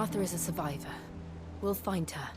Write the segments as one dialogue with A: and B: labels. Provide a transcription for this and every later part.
A: Martha is a survivor. We'll find her.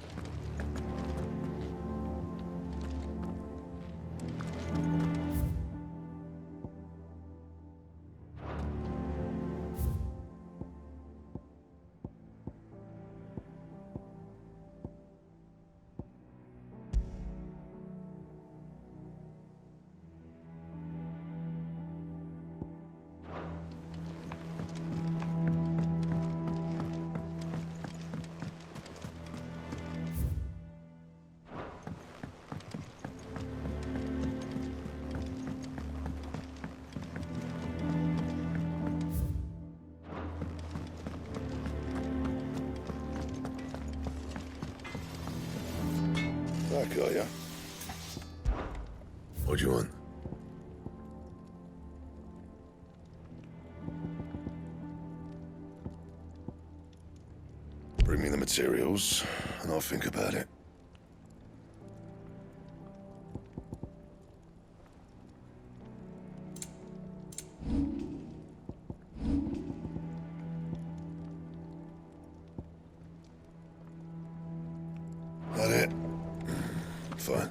B: Back, are ya? What do you want? Bring me the materials, and I'll think about it. That it? Fine.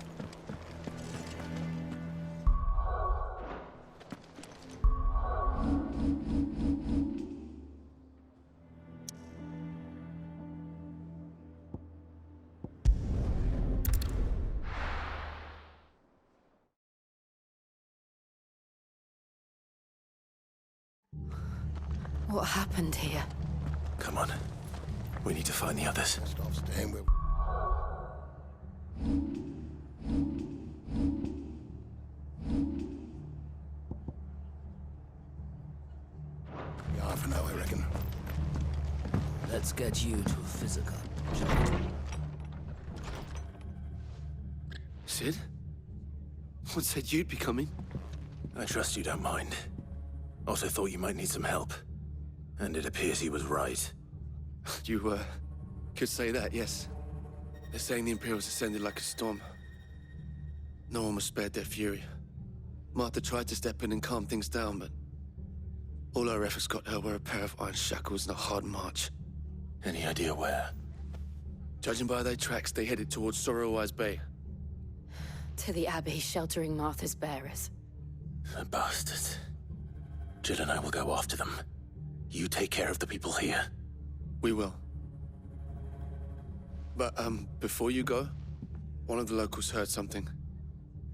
A: What happened here?
C: Come on. We need to find the others.
B: Stop staying with... Yeah, for now, I reckon.
D: Let's get you to physical.
E: Sid? What said you'd be coming?
C: I trust you don't mind. Also thought you might need some help. And it appears he was right.
E: You, could say that, yes. They're saying the Imperials ascended like a storm. No one was spared their fury. Martha tried to step in and calm things down, but all our efforts got her were a pair of iron shackles and a hard march.
C: Any idea where?
E: Judging by their tracks, they headed towards Sorrowwise Bay.
A: To the Abbey, sheltering Martha's bearers.
C: The bastards. Jill and I will go after them. You take care of the people here.
E: We will. But, before you go, one of the locals heard something.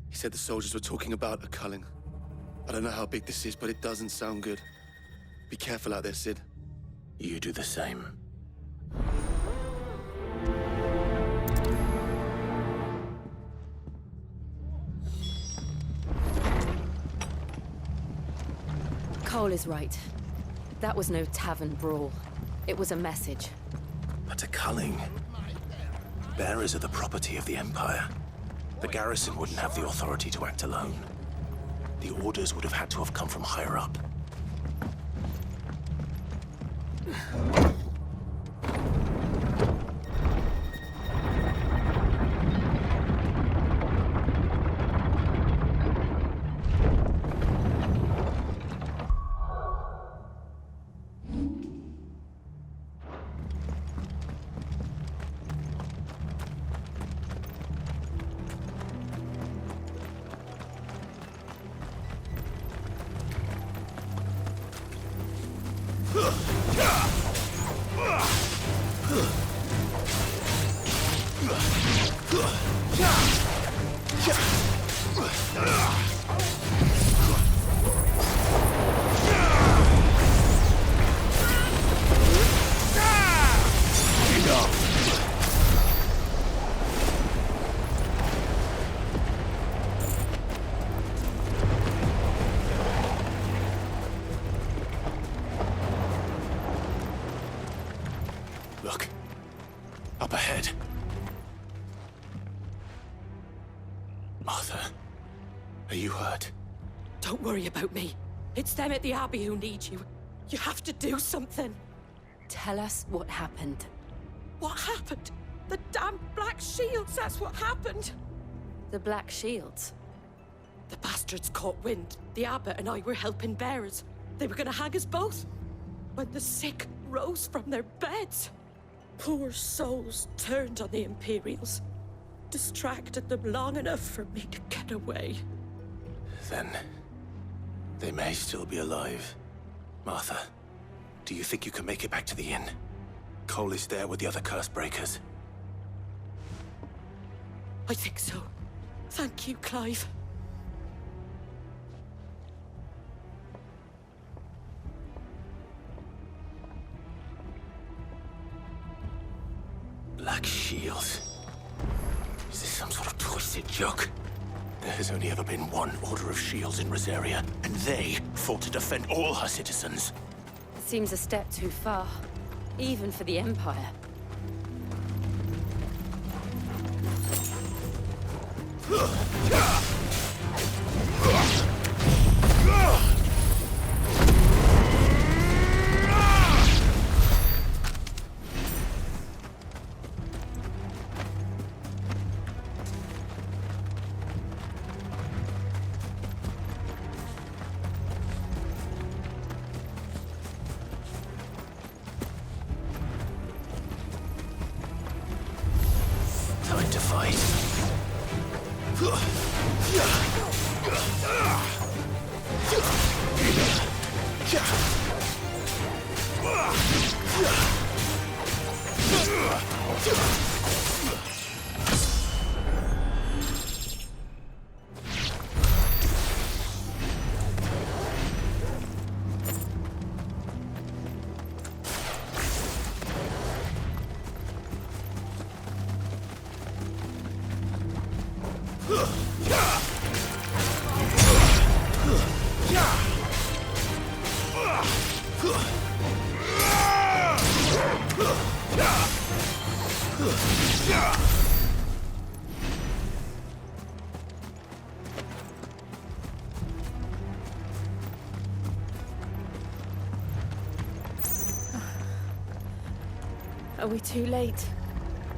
E: He said the soldiers were talking about a culling. I don't know how big this is, but it doesn't sound good. Be careful out there, Sid.
C: You do the same.
A: Cole is right. That was no tavern brawl. It was a message.
C: But a culling. Bearers are the property of the Empire. The garrison wouldn't have the authority to act alone. The orders would have had to have come from higher up. Look. Up ahead. Martha, are you hurt?
F: Don't worry about me. It's them at the Abbey who need you. You have to do something.
A: Tell us what happened.
F: What happened? The damn Black Shields, that's what happened.
A: The Black Shields.
F: The bastards caught wind. The Abbot and I were helping bearers. They were gonna hang us both. When the sick rose from their beds. poor souls turned on the Imperials. Distracted them long enough for me to get away.
C: Then they may still be alive. Martha, do you think you can make it back to the inn? Cole is there with the other curse breakers.
F: I think so. Thank you, Clive.
C: Black Shields. Is this some sort of twisted joke? There has only ever been one Order of Shields in Rosaria, and they fought to defend all her citizens.
A: Seems a step too far, even for the Empire.
C: Time to fight.
A: Are we too late?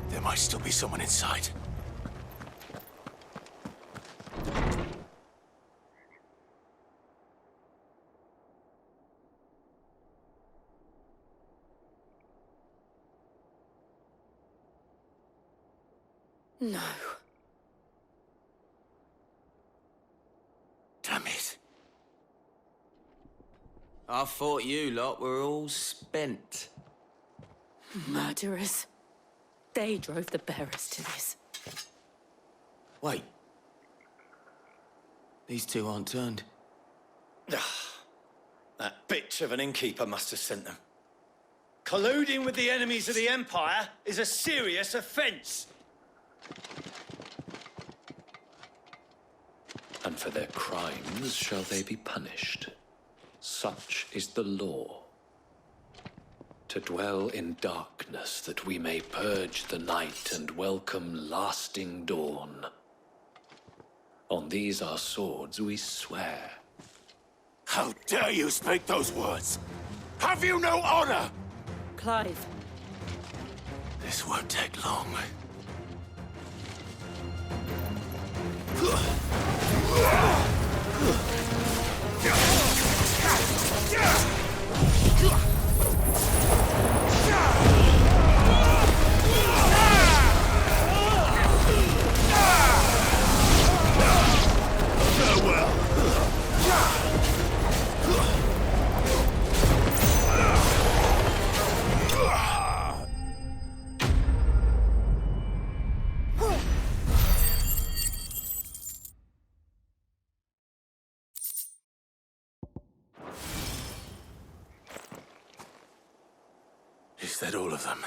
C: There might still be someone inside.
A: No.
C: Damn it.
D: I thought you lot were all spent.
A: Murderers. They drove the bearers to this.
D: Wait. These two aren't turned.
G: That bitch of an innkeeper must have sent them. Colluding with the enemies of the Empire is a serious offence.
H: And for their crimes shall they be punished. Such is the law. To dwell in darkness that we may purge the night and welcome lasting dawn. On these our swords we swear.
C: How dare you speak those words? Have you no honor?
A: Clive.
C: This won't take long. Is that all of them?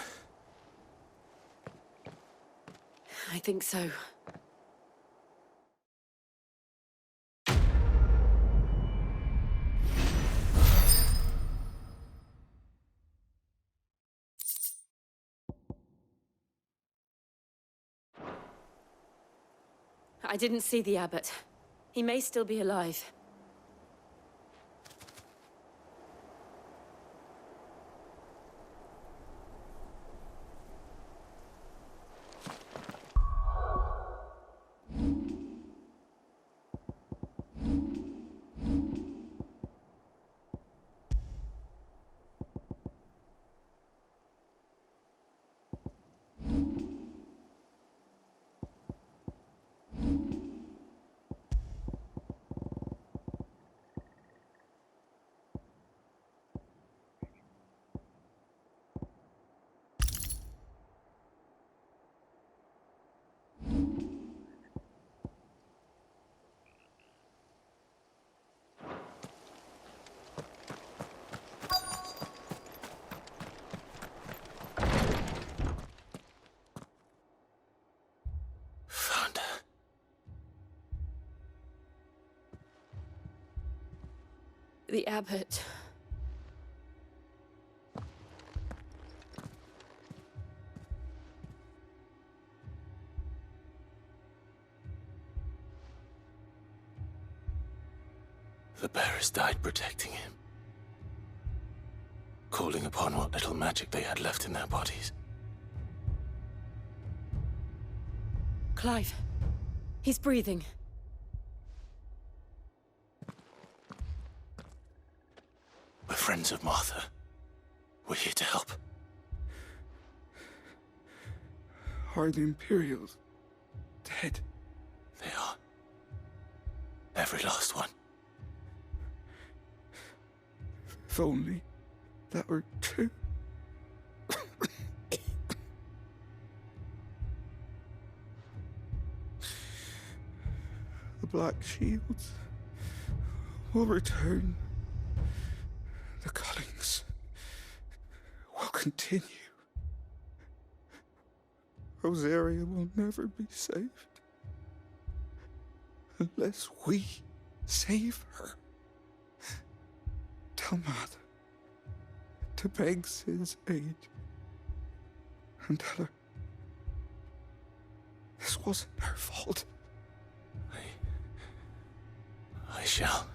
A: I think so. I didn't see the abbot. He may still be alive. The abbot.
C: The bearers died protecting him, calling upon what little magic they had left in their bodies.
A: Clive. He's breathing.
C: We're friends of Martha. We're here to help.
I: Are the Imperials dead?
C: They are. Every last one.
I: If only that were true. The Black Shields will return. The Cullings will continue. Rosaria will never be saved unless we save her. Tell Matt to beg Sid's aid and tell her this wasn't her fault.
C: I shall.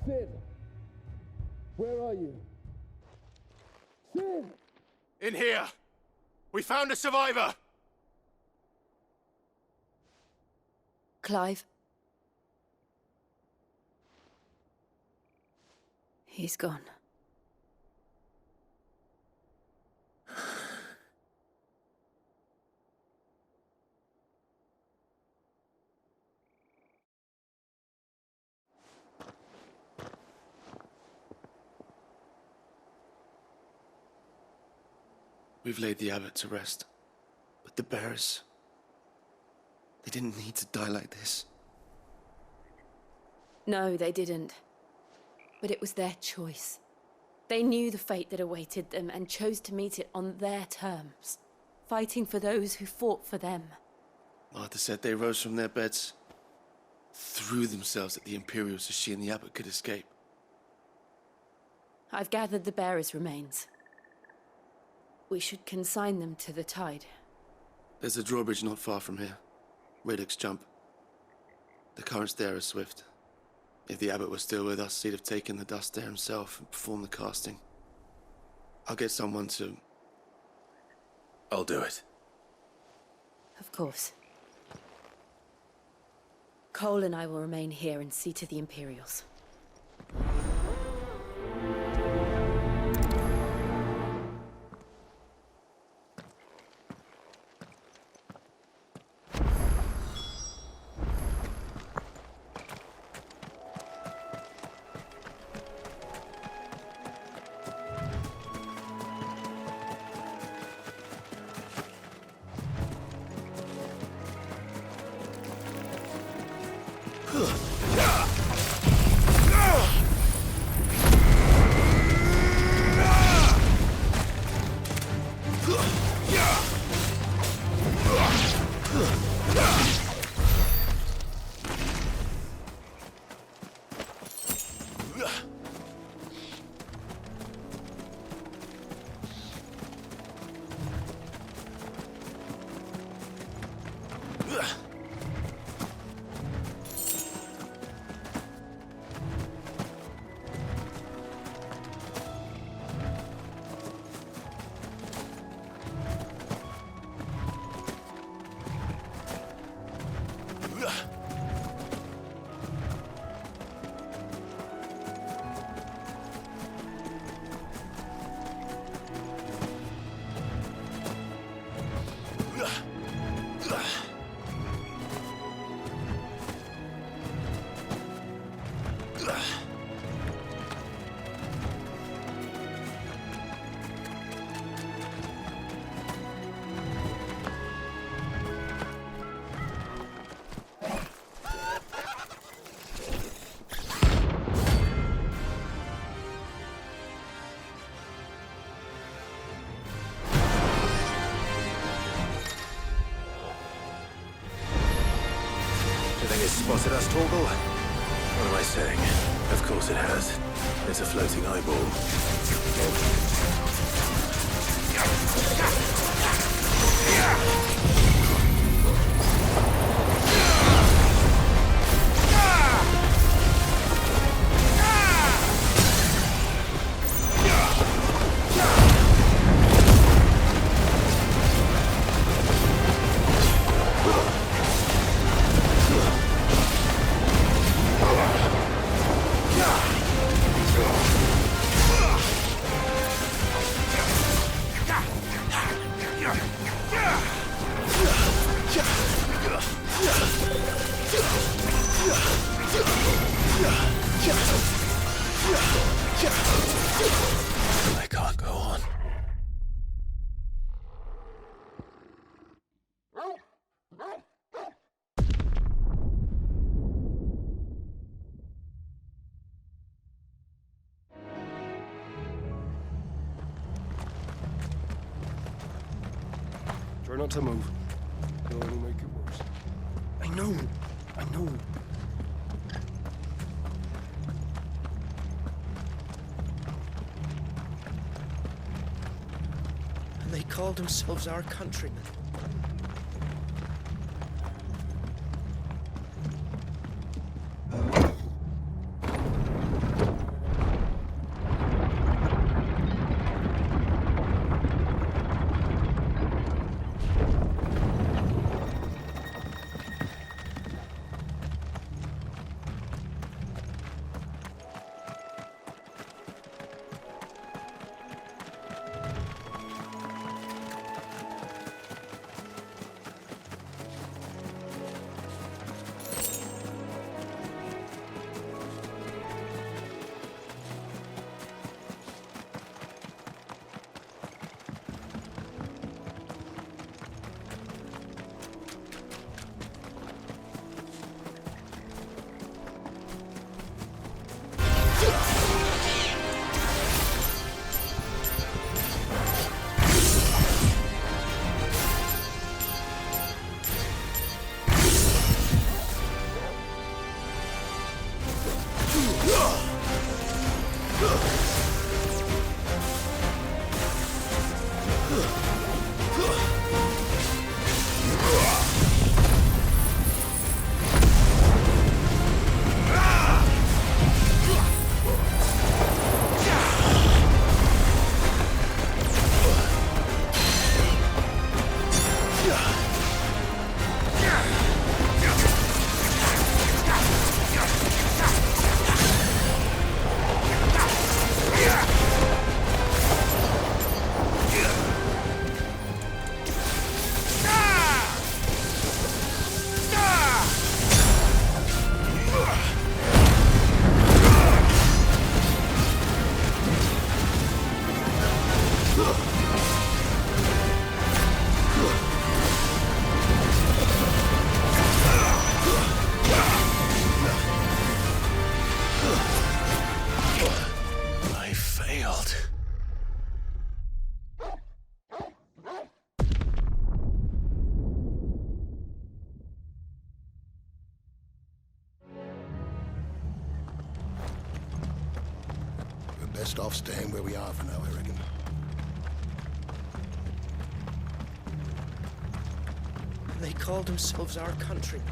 I: Sid! Where are you? Sid!
C: In here! We found a survivor!
A: Clive. He's gone.
E: We've laid the abbot to rest. But the bearers... they didn't need to die like this.
A: No, they didn't. But it was their choice. They knew the fate that awaited them and chose to meet it on their terms, fighting for those who fought for them.
E: Martha said they rose from their beds, threw themselves at the Imperials so she and the abbot could escape.
A: I've gathered the bearers' remains. We should consign them to the tide.
E: There's a drawbridge not far from here. Radix Jump. The currents there are swift. If the abbot was still with us, he'd have taken the dust there himself and performed the casting. I'll get someone to...
C: I'll do it.
A: Of course. Cole and I will remain here and see to the Imperials.
C: Spotted us, Torgal. What am I saying? Of course it has. It's a floating eyeball. I can't go on.
I: Try not to move. It'll only make it worse. I know.
D: And they called themselves our countrymen.
C: I failed.
B: We're best off staying where we are for now, I reckon.
D: And they called themselves our countrymen.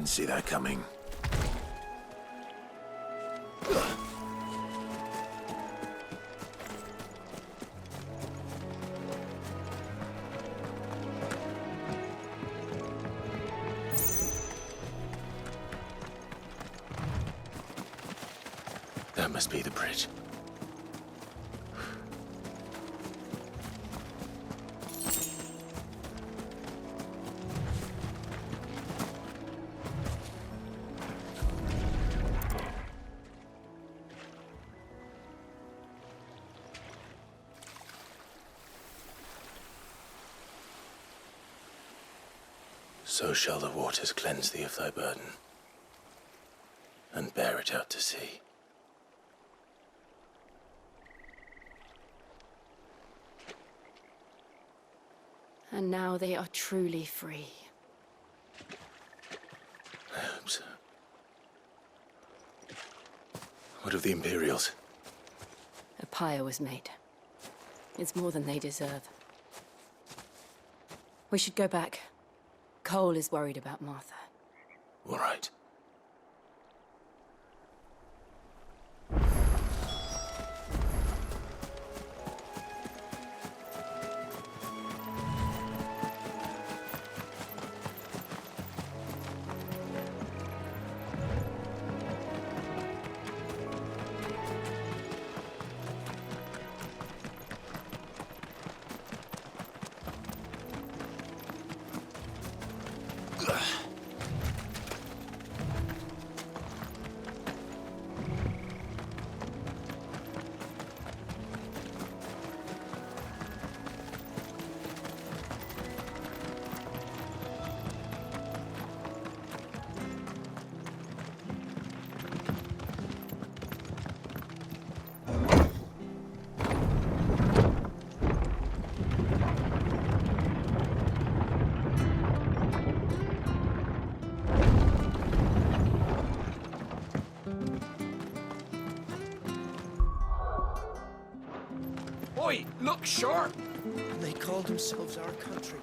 C: Didn't see that coming. That must be the bridge. So shall the waters cleanse thee of thy burden, and bear it out to sea.
A: And now they are truly free.
C: I hope so. What of the Imperials?
A: A pyre was made. It's more than they deserve. We should go back. Cole is worried about Martha.
C: All right.
I: Oi, look sharp!
D: They call themselves our country.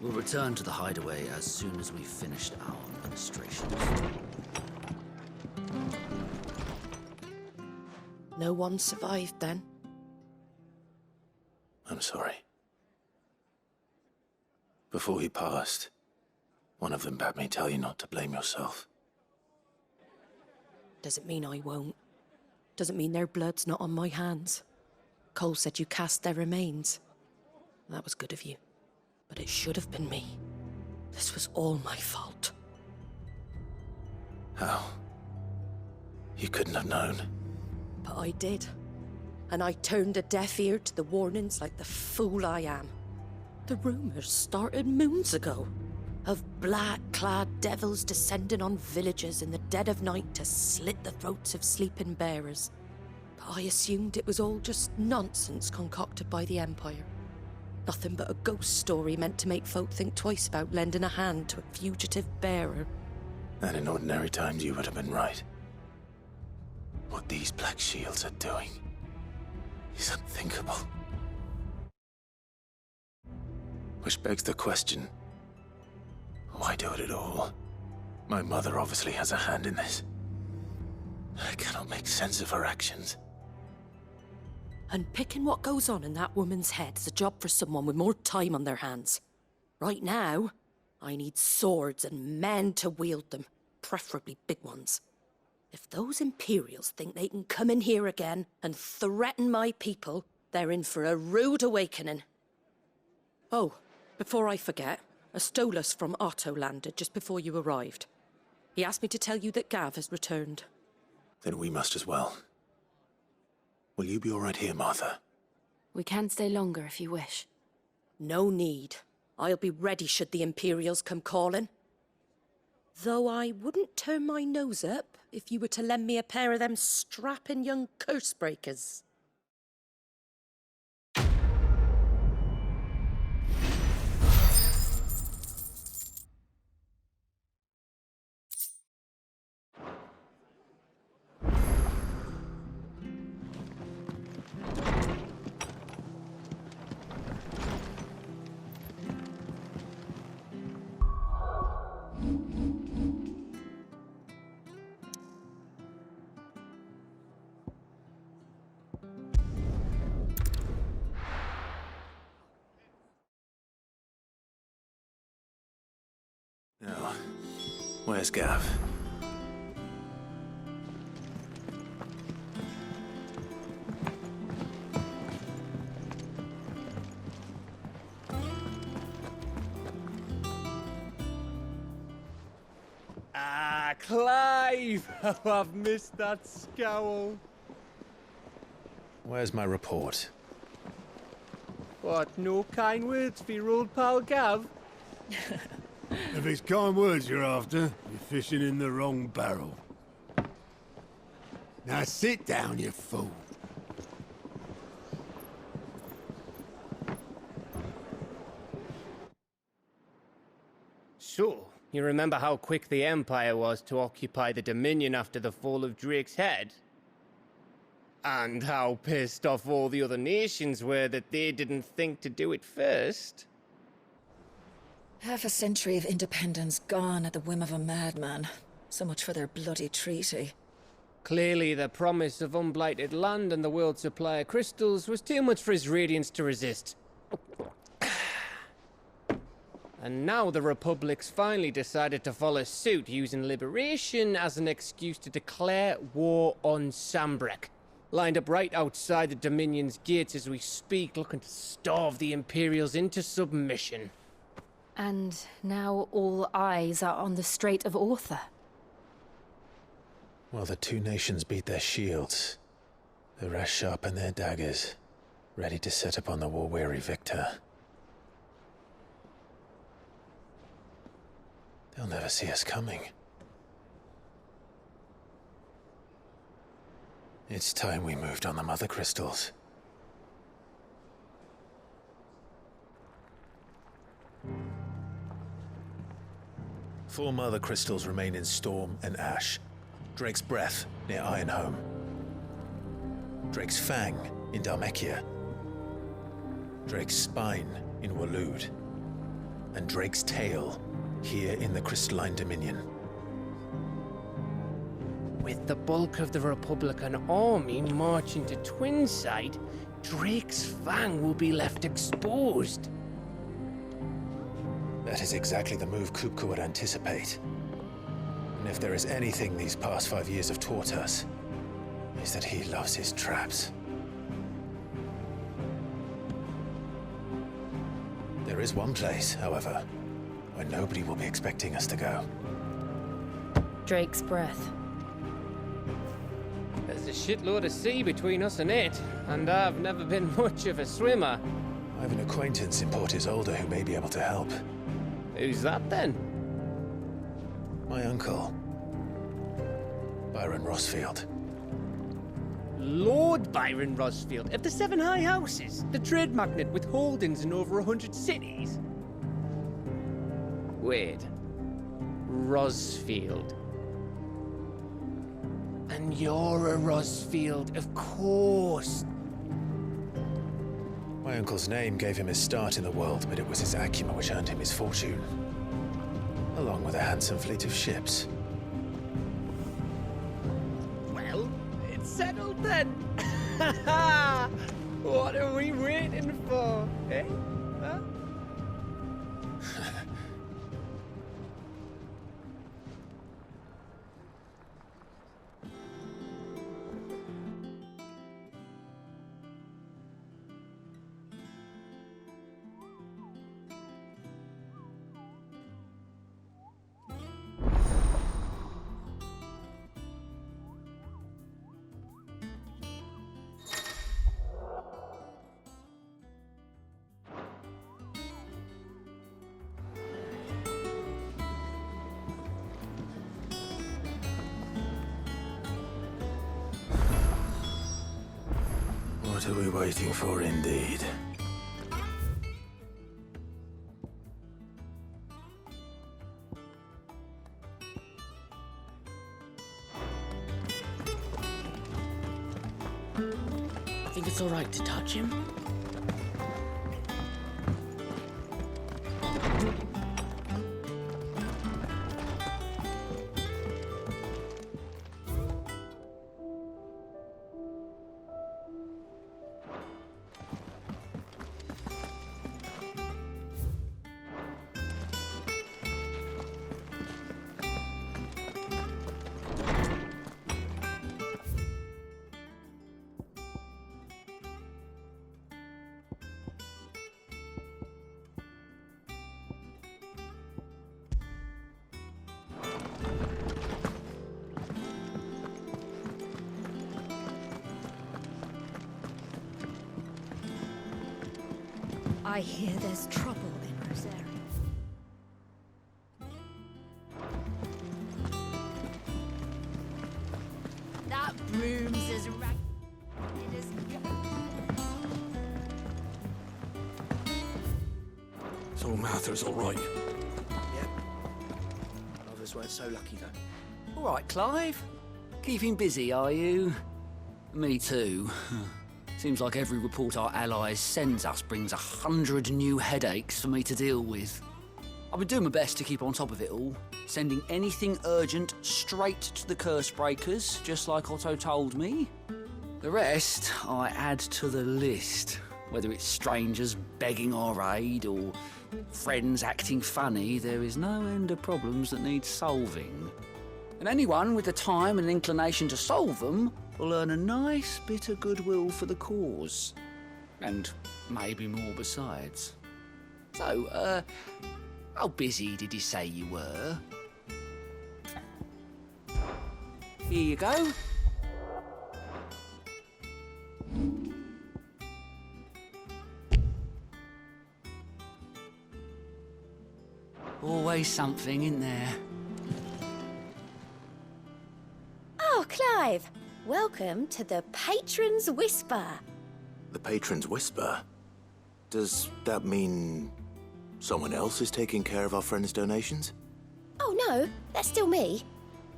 D: We'll return to the hideaway as soon as we've finished our administrations.
F: No one survived then?
C: I'm sorry. Before he passed, one of them bade me tell you not to blame yourself.
F: Doesn't mean I won't. Doesn't mean their blood's not on my hands. Cole said you cast their remains. That was good of you. But it should have been me. This was all my fault.
C: How? You couldn't have known.
F: But I did. And I turned a deaf ear to the warnings like the fool I am. The rumors started moons ago. Of black-clad devils descending on villages in the dead of night to slit the throats of sleeping bearers. But I assumed it was all just nonsense concocted by the Empire. Nothing but a ghost story meant to make folk think twice about lending a hand to a fugitive bearer.
C: And in ordinary times you would have been right. What these Black Shields are doing is unthinkable. Which begs the question, why do it at all? My mother obviously has a hand in this. I cannot make sense of her actions.
F: And picking what goes on in that woman's head is a job for someone with more time on their hands. Right now, I need swords and men to wield them, preferably big ones. If those Imperials think they can come in here again and threaten my people, they're in for a rude awakening. Oh, before I forget, a Stolas from Otto landed just before you arrived. He asked me to tell you that Gav has returned.
C: Then we must as well. Will you be all right here, Martha?
A: We can stay longer if you wish.
F: No need. I'll be ready should the Imperials come calling. Though I wouldn't turn my nose up if you were to lend me a pair of them strapping young curse-breakers.
C: Now, where's Gav?
J: Ah, Clive! Oh, I've missed that scowl.
C: Where's my report?
J: What, no kind words for your old pal Gav?
K: If it's kind words you're after, you're fishing in the wrong barrel. Now sit down, you fool.
J: So, you remember how quick the Empire was to occupy the Dominion after the fall of Drake's head? And how pissed off all the other nations were that they didn't think to do it first?
L: Half a century of independence gone at the whim of a madman. So much for their bloody treaty.
J: Clearly, the promise of unblighted land and the world's supply of crystals was too much for his radiance to resist. And now the Republic's finally decided to follow suit, using liberation as an excuse to declare war on Sambrek. Lined up right outside the Dominion's gates as we speak, looking to starve the Imperials into submission.
A: And now all eyes are on the Strait of Author.
C: While the two nations beat their shields, the rest sharpen their daggers, ready to set upon the war-weary victor. They'll never see us coming. It's time we moved on the Mother Crystals. Four Mother Crystals remain in Storm and Ash. Drake's Breath near Ironhome. Drake's Fang in Dhalmekia. Drake's Spine in Waloed. And Drake's Tail here in the Crystalline Dominion.
J: With the bulk of the Republican army marching to Twinside, Drake's Fang will be left exposed.
C: That is exactly the move Kupka would anticipate. And if there is anything these past 5 years have taught us, is that he loves his traps. There is one place, however, where nobody will be expecting us to go.
A: Drake's Breath.
J: There's a shitload of sea between us and it, and I've never been much of a swimmer.
C: I have an acquaintance in Port Isolde who may be able to help.
J: Who's that then?
C: My uncle, Byron Rosfield.
J: Lord Byron Rosfield of the Seven High Houses, the trade magnate with holdings in over 100 cities. Wait, Rosfield. And you're a Rosfield, of course.
C: My uncle's name gave him his start in the world, but it was his acumen which earned him his fortune. Along with a handsome fleet of ships.
J: Well, it's settled then. What are we waiting for, eh? Huh?
C: What are we waiting for, indeed?
F: I think it's all right to touch him.
M: I hear there's trouble in Rosaria. That room's as ragged as...
I: So Martha's all right.
D: Yep. Others weren't so lucky, though. All right, Clive. Keeping busy, are you? Me too. Seems like every report our allies sends us brings 100 new headaches for me to deal with. I've been doing my best to keep on top of it all, sending anything urgent straight to the curse breakers, just like Otto told me. The rest I add to the list, whether it's strangers begging our aid or friends acting funny. There is no end of problems that need solving. And anyone with the time and inclination to solve them will earn a nice bit of goodwill for the cause. And maybe more besides. So, how busy did you say you were? Here you go. Always something, isn't there?
M: Oh, Clive! Welcome to the Patron's Whisper.
C: The Patron's Whisper? Does that mean someone else is taking care of our friend's donations?
M: Oh no, that's still me.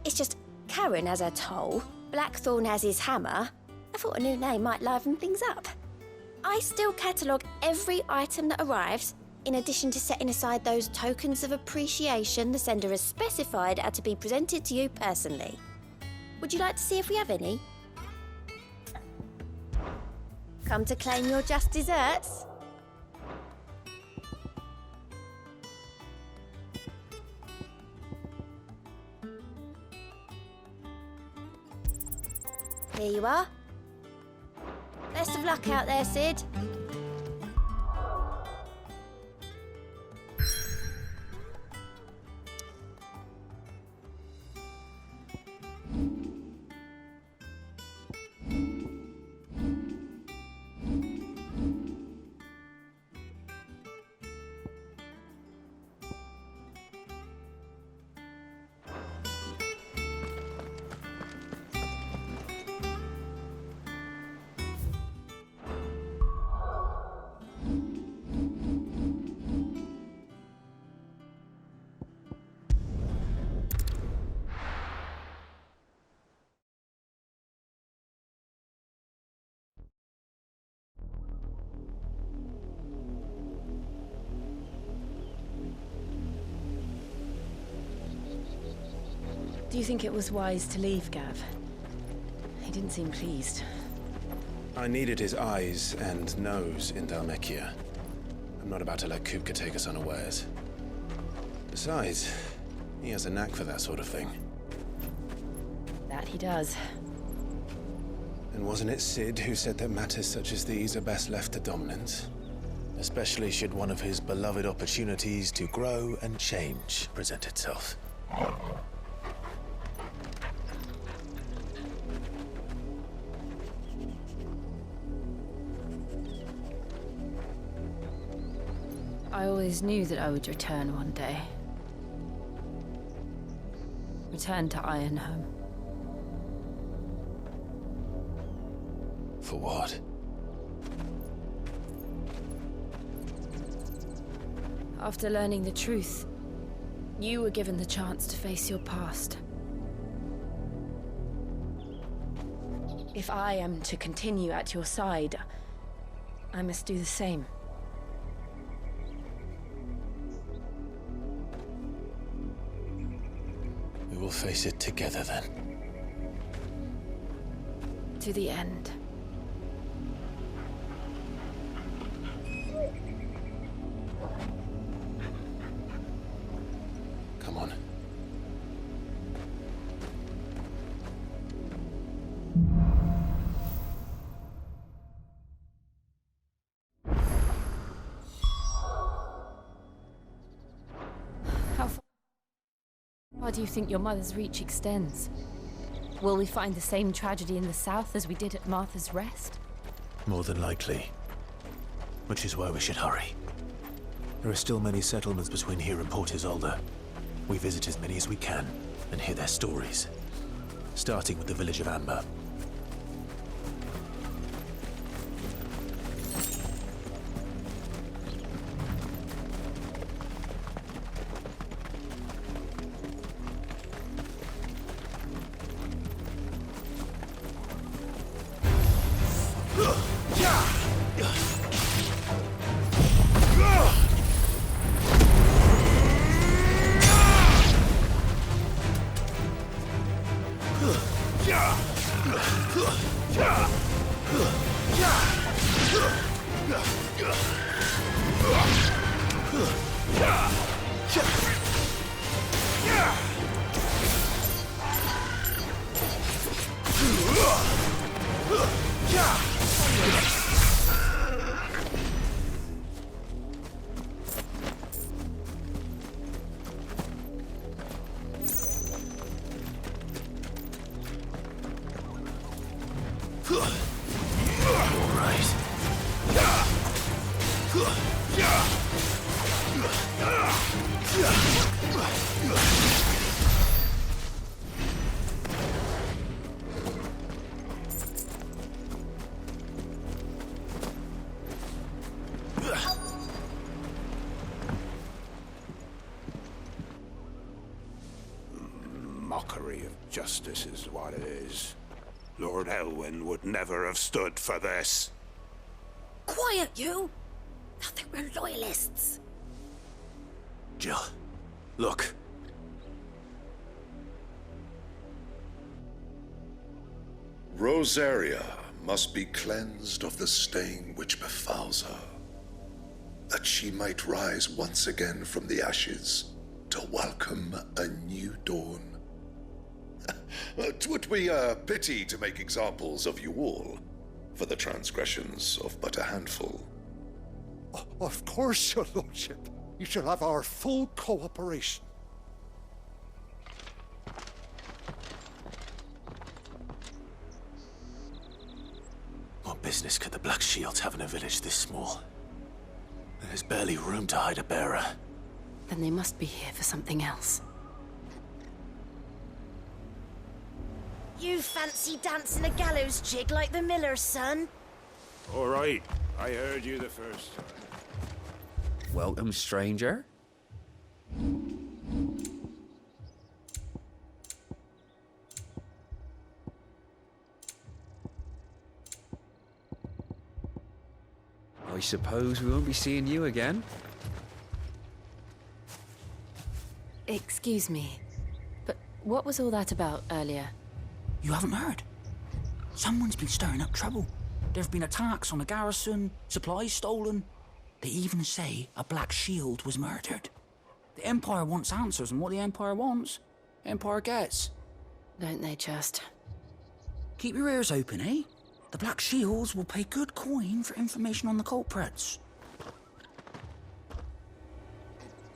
M: It's just Karen has her toll, Blackthorn has his hammer. I thought a new name might liven things up. I still catalogue every item that arrives, in addition to setting aside those tokens of appreciation the sender has specified are to be presented to you personally. Would you like to see if we have any? Come to claim your just desserts? Here you are. Best of luck out there, Sid.
A: Do you think it was wise to leave, Gav? He didn't seem pleased.
C: I needed his eyes and nose in Dhalmekia. I'm not about to let Kupka take us unawares. Besides, he has a knack for that sort of thing.
A: That he does.
C: And wasn't it Sid who said that matters such as these are best left to dominance? Especially should one of his beloved opportunities to grow and change present itself.
A: I always knew that I would return one day. Return to Ironhome.
C: For what?
A: After learning the truth, you were given the chance to face your past. If I am to continue at your side, I must do the same.
C: We will face it together then.
A: To the end.
C: Come on.
A: How far do you think your mother's reach extends? Will we find the same tragedy in the south as we did at Martha's Rest?
C: More than likely. Which is why we should hurry. There are still many settlements between here and Port Isolde. We visit as many as we can and hear their stories. Starting with the village of Amber.
N: Mockery of justice is what it is. Lord Elwyn would never have stood for this.
F: Quiet, you! Nothing, we're loyalists.
C: Jill, look.
O: Rosaria must be cleansed of the stain which befouls her, that she might rise once again from the ashes to welcome a new dawn. 'Twould be a pity to make examples of you all, for the transgressions of but a handful.
B: Of course, your lordship. You shall have our full cooperation.
C: What business could the Black Shields have in a village this small? There's barely room to hide a bearer.
A: Then they must be here for something else.
P: You fancy dancing a gallows jig like the miller's son?
N: All right, I heard you the first time.
D: Welcome, stranger. I suppose we won't be seeing you again.
A: Excuse me, but what was all that about earlier?
D: You haven't heard? Someone's been stirring up trouble. There have been attacks on the garrison, supplies stolen. They even say a Black Shield was murdered. The Empire wants answers, and what the Empire wants, Empire gets.
A: Don't they just?
D: Keep your ears open, eh? The Black Shields will pay good coin for information on the culprits.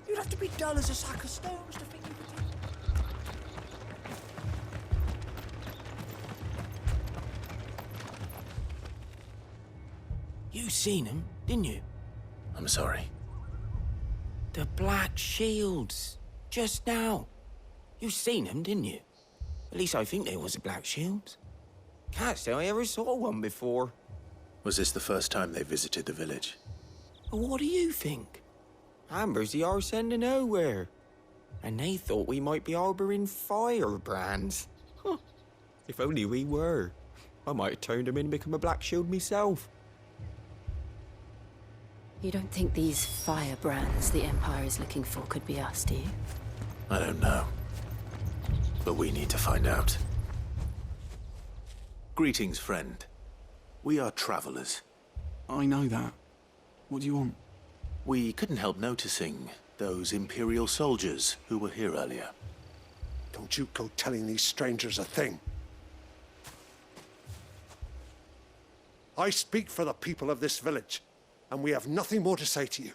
D: You'd have to be dull as a sack of stones to think you could...
Q: You seen him, didn't you?
C: I'm sorry.
Q: The Black Shields. Just now. You seen them, didn't you? At least I think there was a Black Shield. Can't say I ever saw one before.
C: Was this the first time they visited the village?
Q: What do you think? Amber's the arse end of nowhere. And they thought we might be harbouring firebrands. Huh. If only we were. I might have turned them in and become a Black Shield myself.
A: You don't think these firebrands the Empire is looking for could be us, do you?
C: I don't know. But we need to find out. Greetings, friend. We are travelers.
R: I know that. What do you want?
C: We couldn't help noticing those Imperial soldiers who were here earlier.
B: Don't you go telling these strangers a thing. I speak for the people of this village, and we have nothing more to say to you.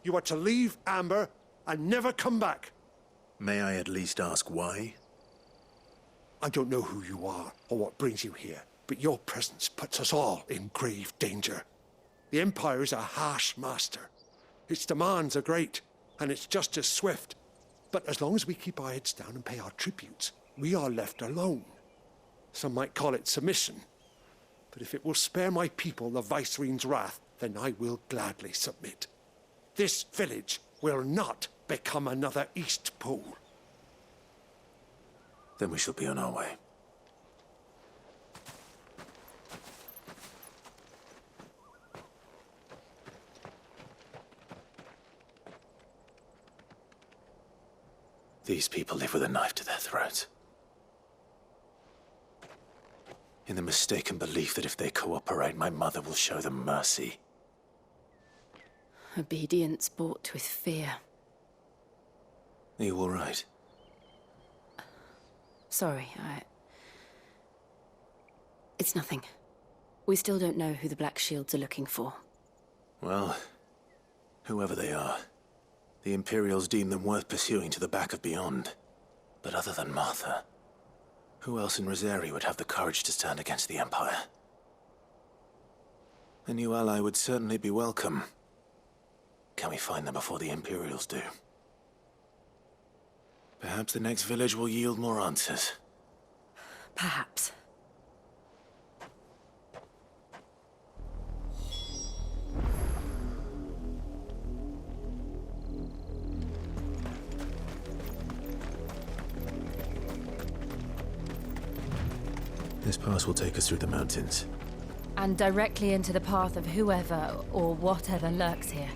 B: You are to leave Amber and never come back.
C: May I at least ask why?
B: I don't know who you are or what brings you here, but your presence puts us all in grave danger. The Empire is a harsh master. Its demands are great, and it's just as swift. But as long as we keep our heads down and pay our tributes, we are left alone. Some might call it submission. But if it will spare my people the Viceroy's wrath, then I will gladly submit. This village will not become another Eastpool.
C: Then we shall be on our way. These people live with a knife to their throats. In the mistaken belief that if they cooperate, my mother will show them mercy.
A: Obedience bought with fear.
C: Are you all right?
A: Sorry, It's nothing. We still don't know who the Black Shields are looking for.
C: Well, whoever they are, the Imperials deem them worth pursuing to the back of beyond. But other than Martha, who else in Rosari would have the courage to stand against the Empire? A new ally would certainly be welcome. Can we find them before the Imperials do? Perhaps the next village will yield more answers.
A: Perhaps.
C: This pass will take us through the mountains.
A: And directly into the path of whoever or whatever lurks here.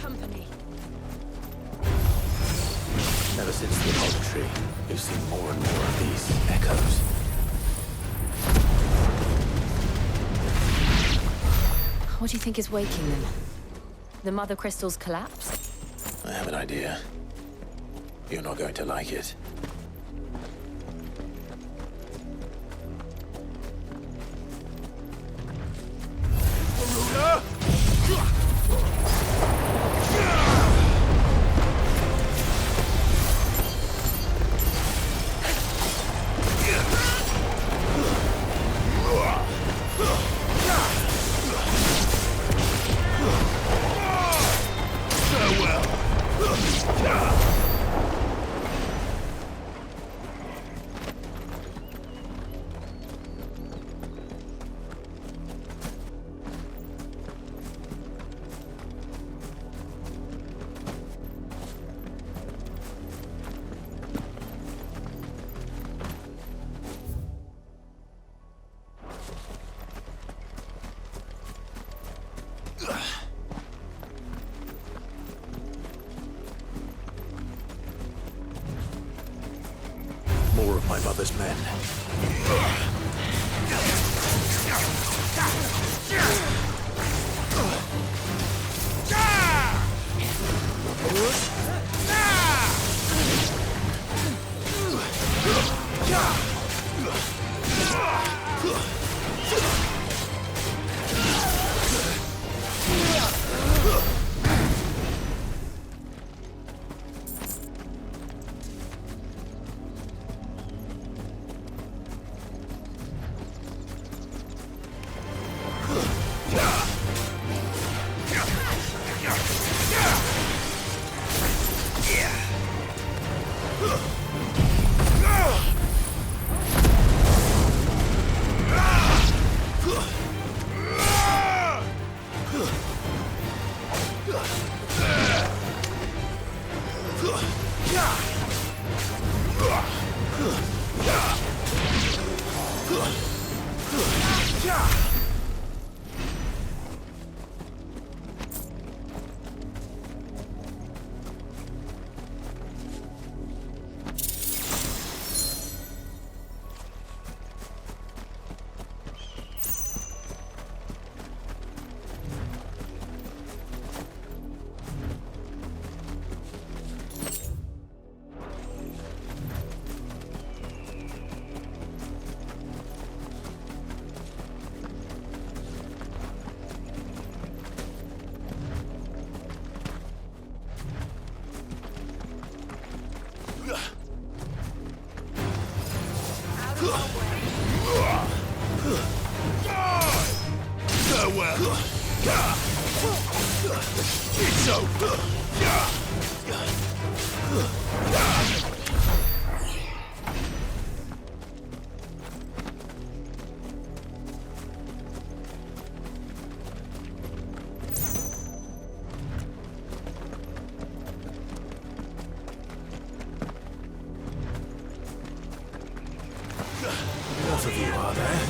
A: Company.
C: Ever since the Apollo Tree, we've seen more and more of these echoes.
A: What do you think is waking them? The Mother Crystal's collapse?
C: I have an idea. You're not going to like it. More of my mother's men.
K: Farewell. It's over.
C: Enough of you, are there?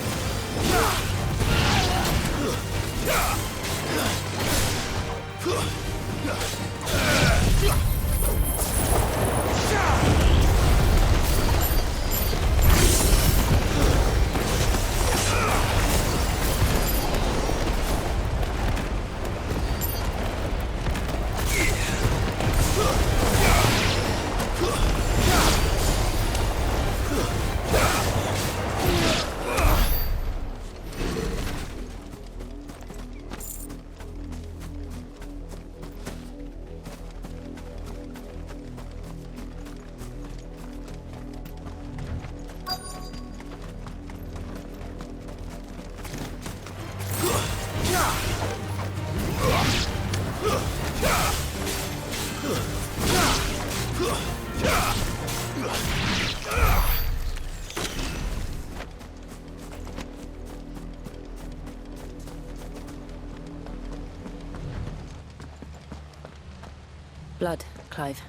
A: Blood, Clive.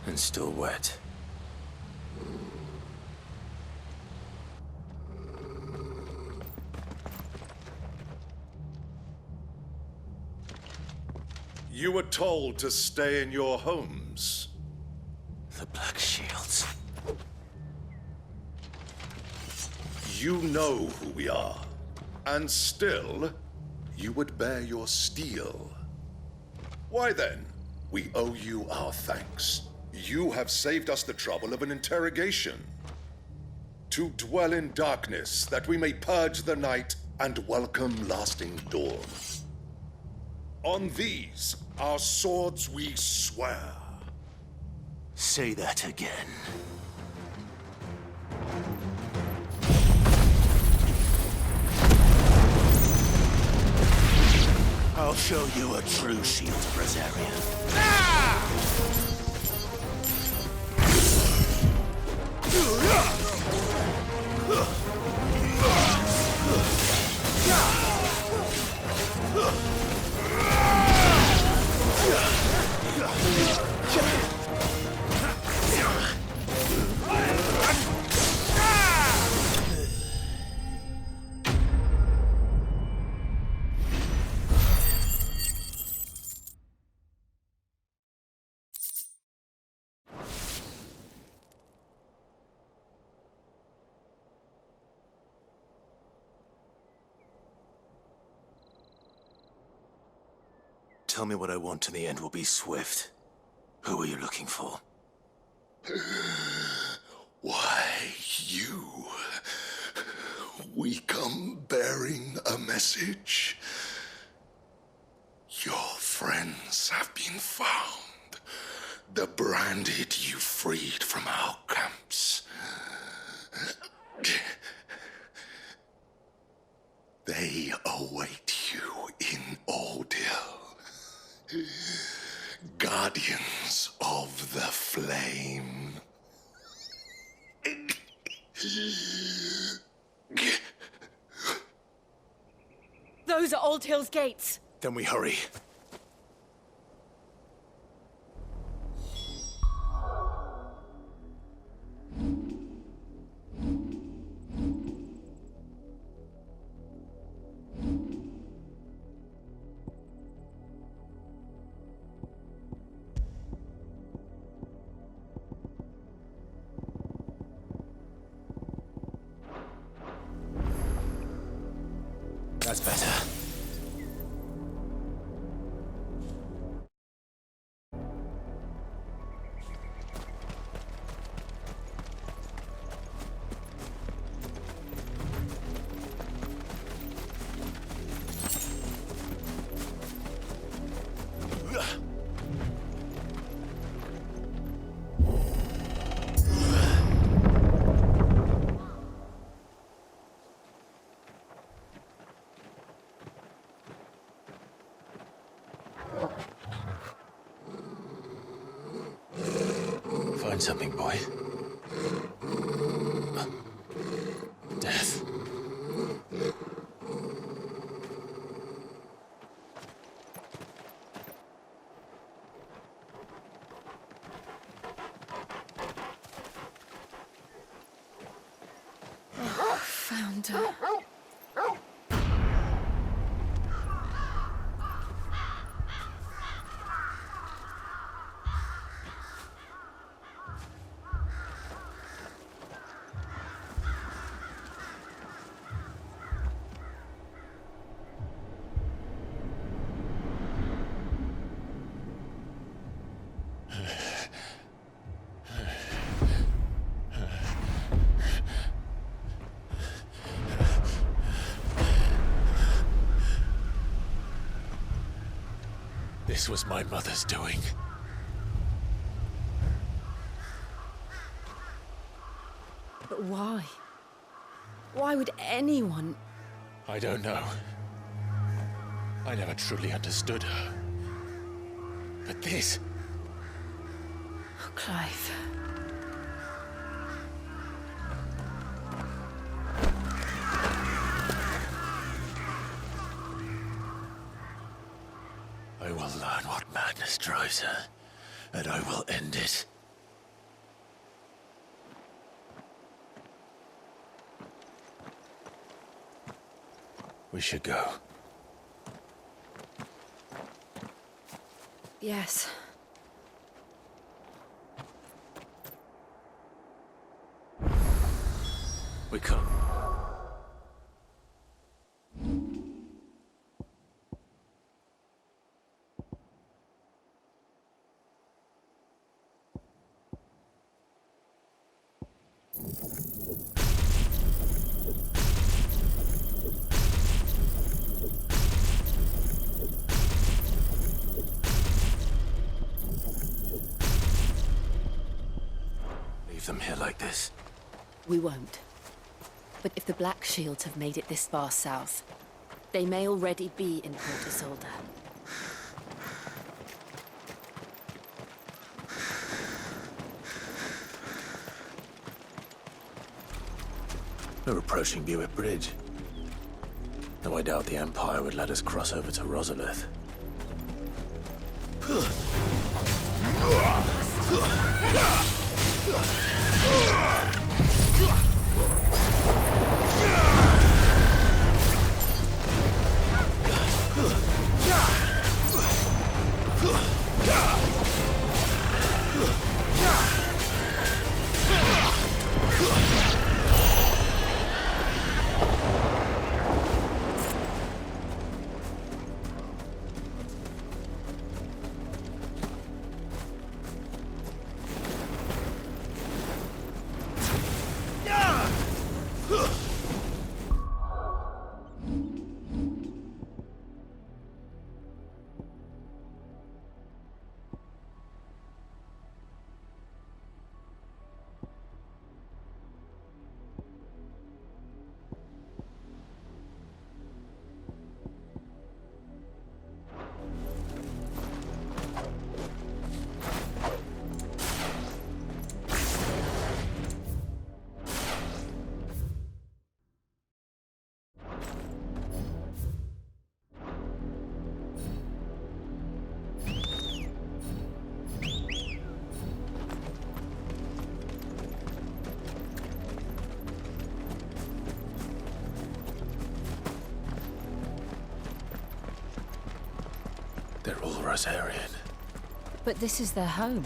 C: And still wet.
O: You were told to stay in your homes.
C: The Black Shields.
O: You know who we are. And still, you would bear your steel. Why then, we owe you our thanks. You have saved us the trouble of an interrogation. To dwell in darkness, that we may purge the night and welcome lasting dawn. On these, our swords we swear.
C: Say that again. I'll show you a true shield, Brazzarian. Tell me what I want and the end will be swift. Who are you looking for?
O: Why, you. We come bearing a message. Your friends have been found. The branded you freed from our camps. They await you in Ordeal. Guardians of the Flame.
A: Those are Old Hill's gates.
C: Then we hurry. That's better. Find something, boy. Death.
A: Found her.
C: This was my mother's doing.
A: But why? Why would anyone?
C: I don't know. I never truly understood her. But this...
A: Oh, Clive.
C: I will learn what madness drives her, and I will end it. We should go.
A: Yes.
C: We come. Leave them here like this.
A: We won't. But if the Black Shields have made it this far south, they may already be in Port Isolde.
C: We're approaching Buick Bridge. Though I doubt the Empire would let us cross over to Rosalith. They're all Rosarian.
A: But this is their home.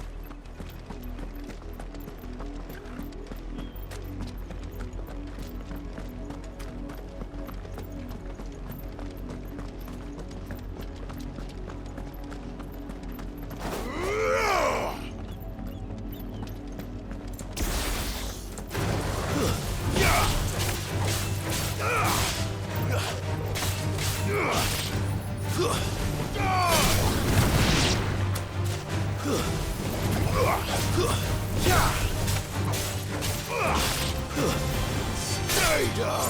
N: Stay down!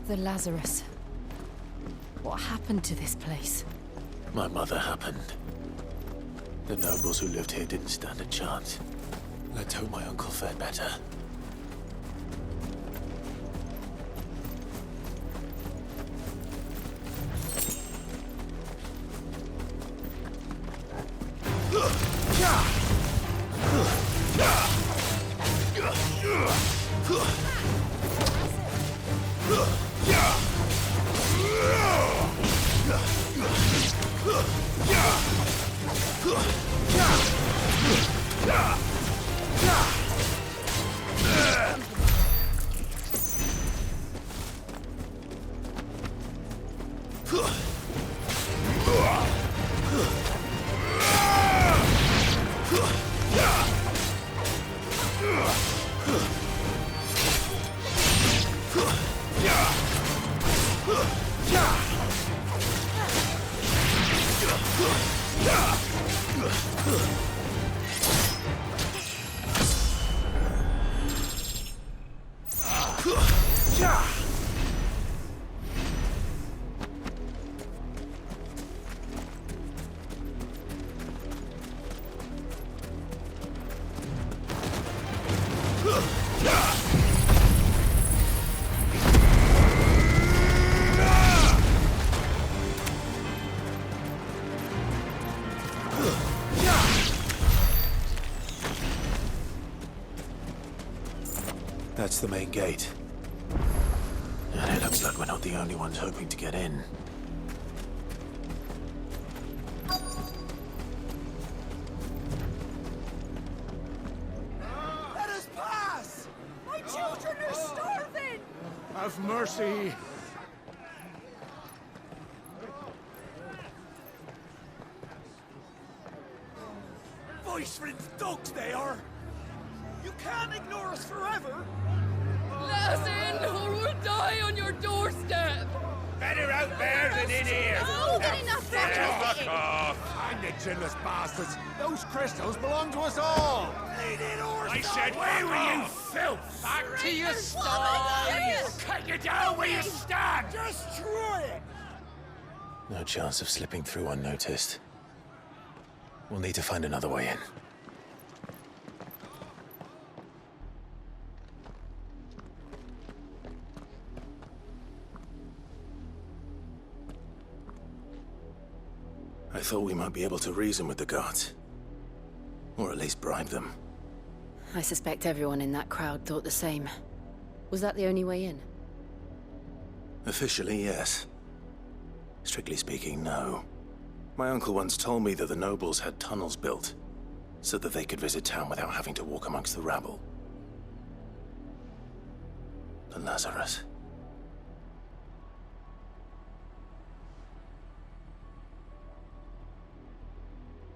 A: The Lazarus. What happened to this place?
C: My mother happened. The nobles who lived here didn't stand a chance. Let's hope my uncle fared better. That's the main gate. And it looks like we're not the only ones hoping to get in.
B: Let us pass!
P: My children are starving!
B: Have mercy!
G: Voice friends dogs they are! You can't ignore us forever!
A: Let us in, or we'll die on your doorstep!
N: Better out there than in here!
P: Oh, good enough,
N: Fuck off!
B: I'm the chinless bastards! Those crystals belong to us all!
N: I said, where were you, filth?
G: Back to your style!
N: Cut you down where you stand!
G: Destroy it!
C: No chance of slipping through unnoticed. We'll need to find another way in. I thought we might be able to reason with the guards. Or at least bribe them.
A: I suspect everyone in that crowd thought the same. Was that the only way in?
C: Officially, yes. Strictly speaking, no. My uncle once told me that the nobles had tunnels built, so that they could visit town without having to walk amongst the rabble. The Lazarus.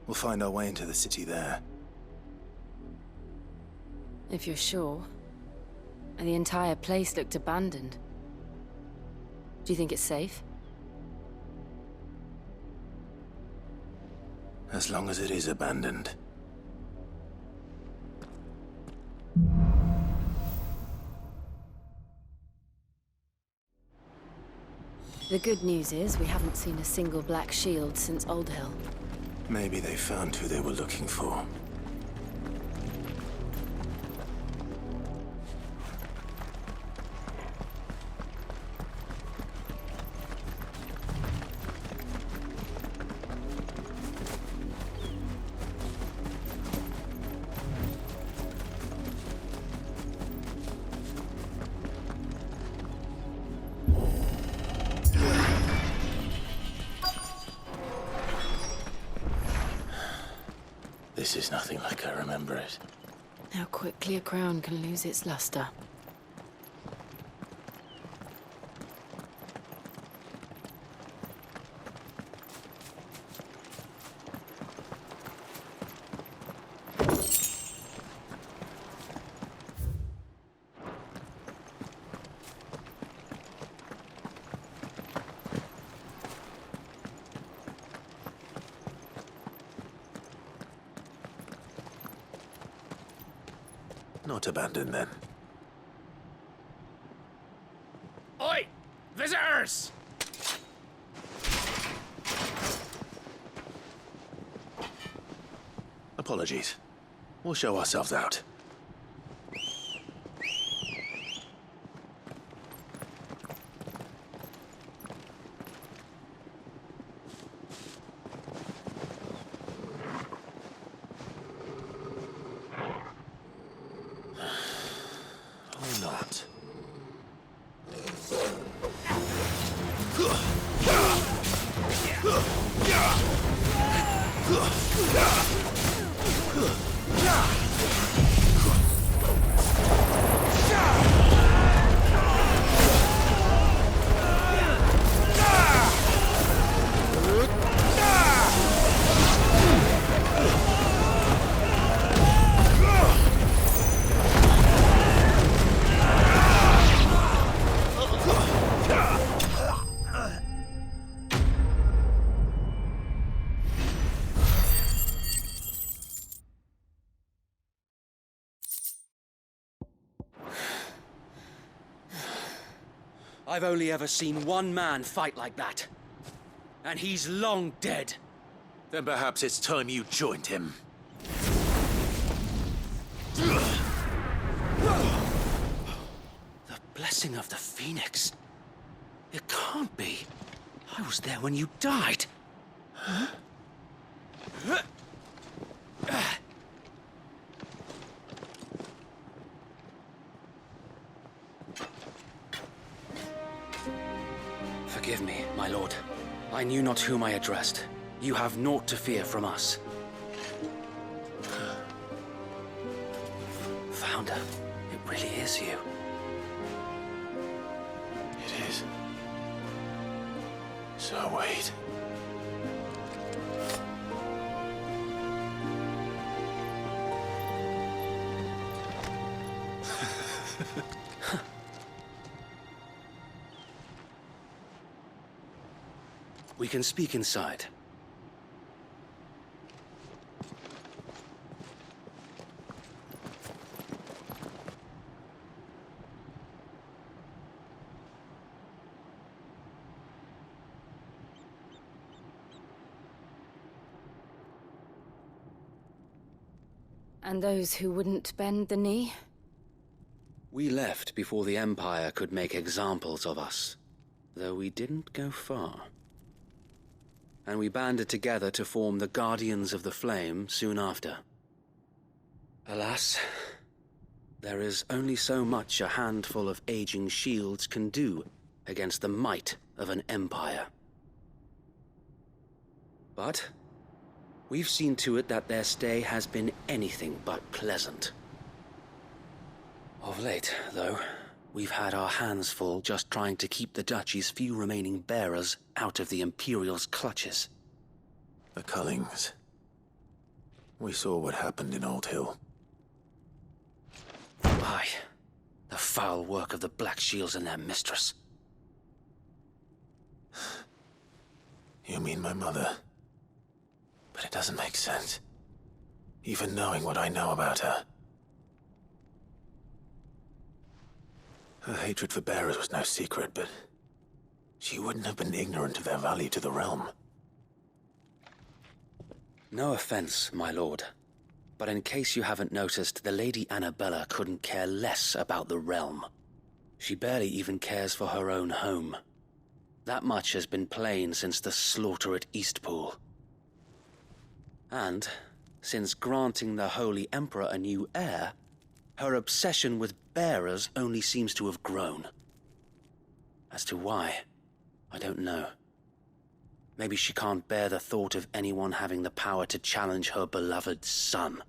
C: We'll find our way into the city there.
A: If you're sure. And the entire place looked abandoned. Do you think it's safe?
C: As long as it is abandoned.
A: The good news is we haven't seen a single black shield since Old Hill.
C: Maybe they found who they were looking for. This is nothing like I remember it.
A: How quickly a crown can lose its luster.
C: Not abandoned, then.
D: Oi! Visitors!
C: Apologies. We'll show ourselves out. Or not.
S: I've only ever seen one man fight like that. And he's long dead.
C: Then perhaps it's time you joined him.
S: The blessing of the Phoenix. It can't be. I was there when you died. Huh? Forgive me, my lord. I knew not whom I addressed. You have naught to fear from us. Founder, it really is you.
C: It is. So wait.
S: We can speak inside.
A: And those who wouldn't bend the knee?
S: We left before the Empire could make examples of us, though we didn't go far. And we banded together to form the Guardians of the Flame soon after. Alas, there is only so much a handful of aging shields can do against the might of an empire. But we've seen to it that their stay has been anything but pleasant. Of late, though, we've had our hands full just trying to keep the Duchy's few remaining bearers out of the Imperial's clutches.
C: The Cullings. We saw what happened in Old Hill.
S: Aye, the foul work of the Black Shields and their mistress.
C: You mean my mother? But it doesn't make sense. Even knowing what I know about her. Her hatred for bearers was no secret, but she wouldn't have been ignorant of their value to the realm.
S: No offense, my lord, but in case you haven't noticed, the Lady Annabella couldn't care less about the realm. She barely even cares for her own home. That much has been plain since the slaughter at Eastpool. And, since granting the Holy Emperor a new heir, her obsession with bearers only seems to have grown. As to why, I don't know. Maybe she can't bear the thought of anyone having the power to challenge her beloved son.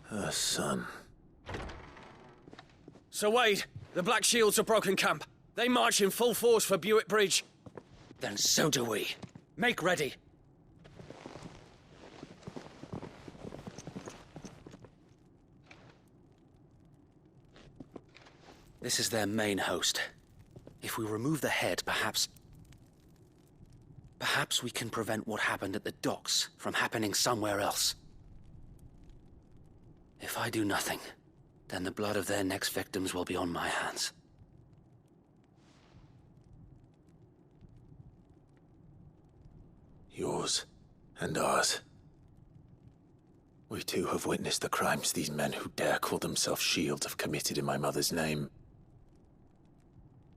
C: Her son.
G: Sir Wade, the Black Shields have broken camp. They march in full force for Buick Bridge.
S: Then so do we.
G: Make ready.
S: This is their main host. If we remove the head, perhaps we can prevent what happened at the docks from happening somewhere else. If I do nothing, then the blood of their next victims will be on my hands.
C: Yours and ours. We too have witnessed the crimes these men who dare call themselves Shields have committed in my mother's name.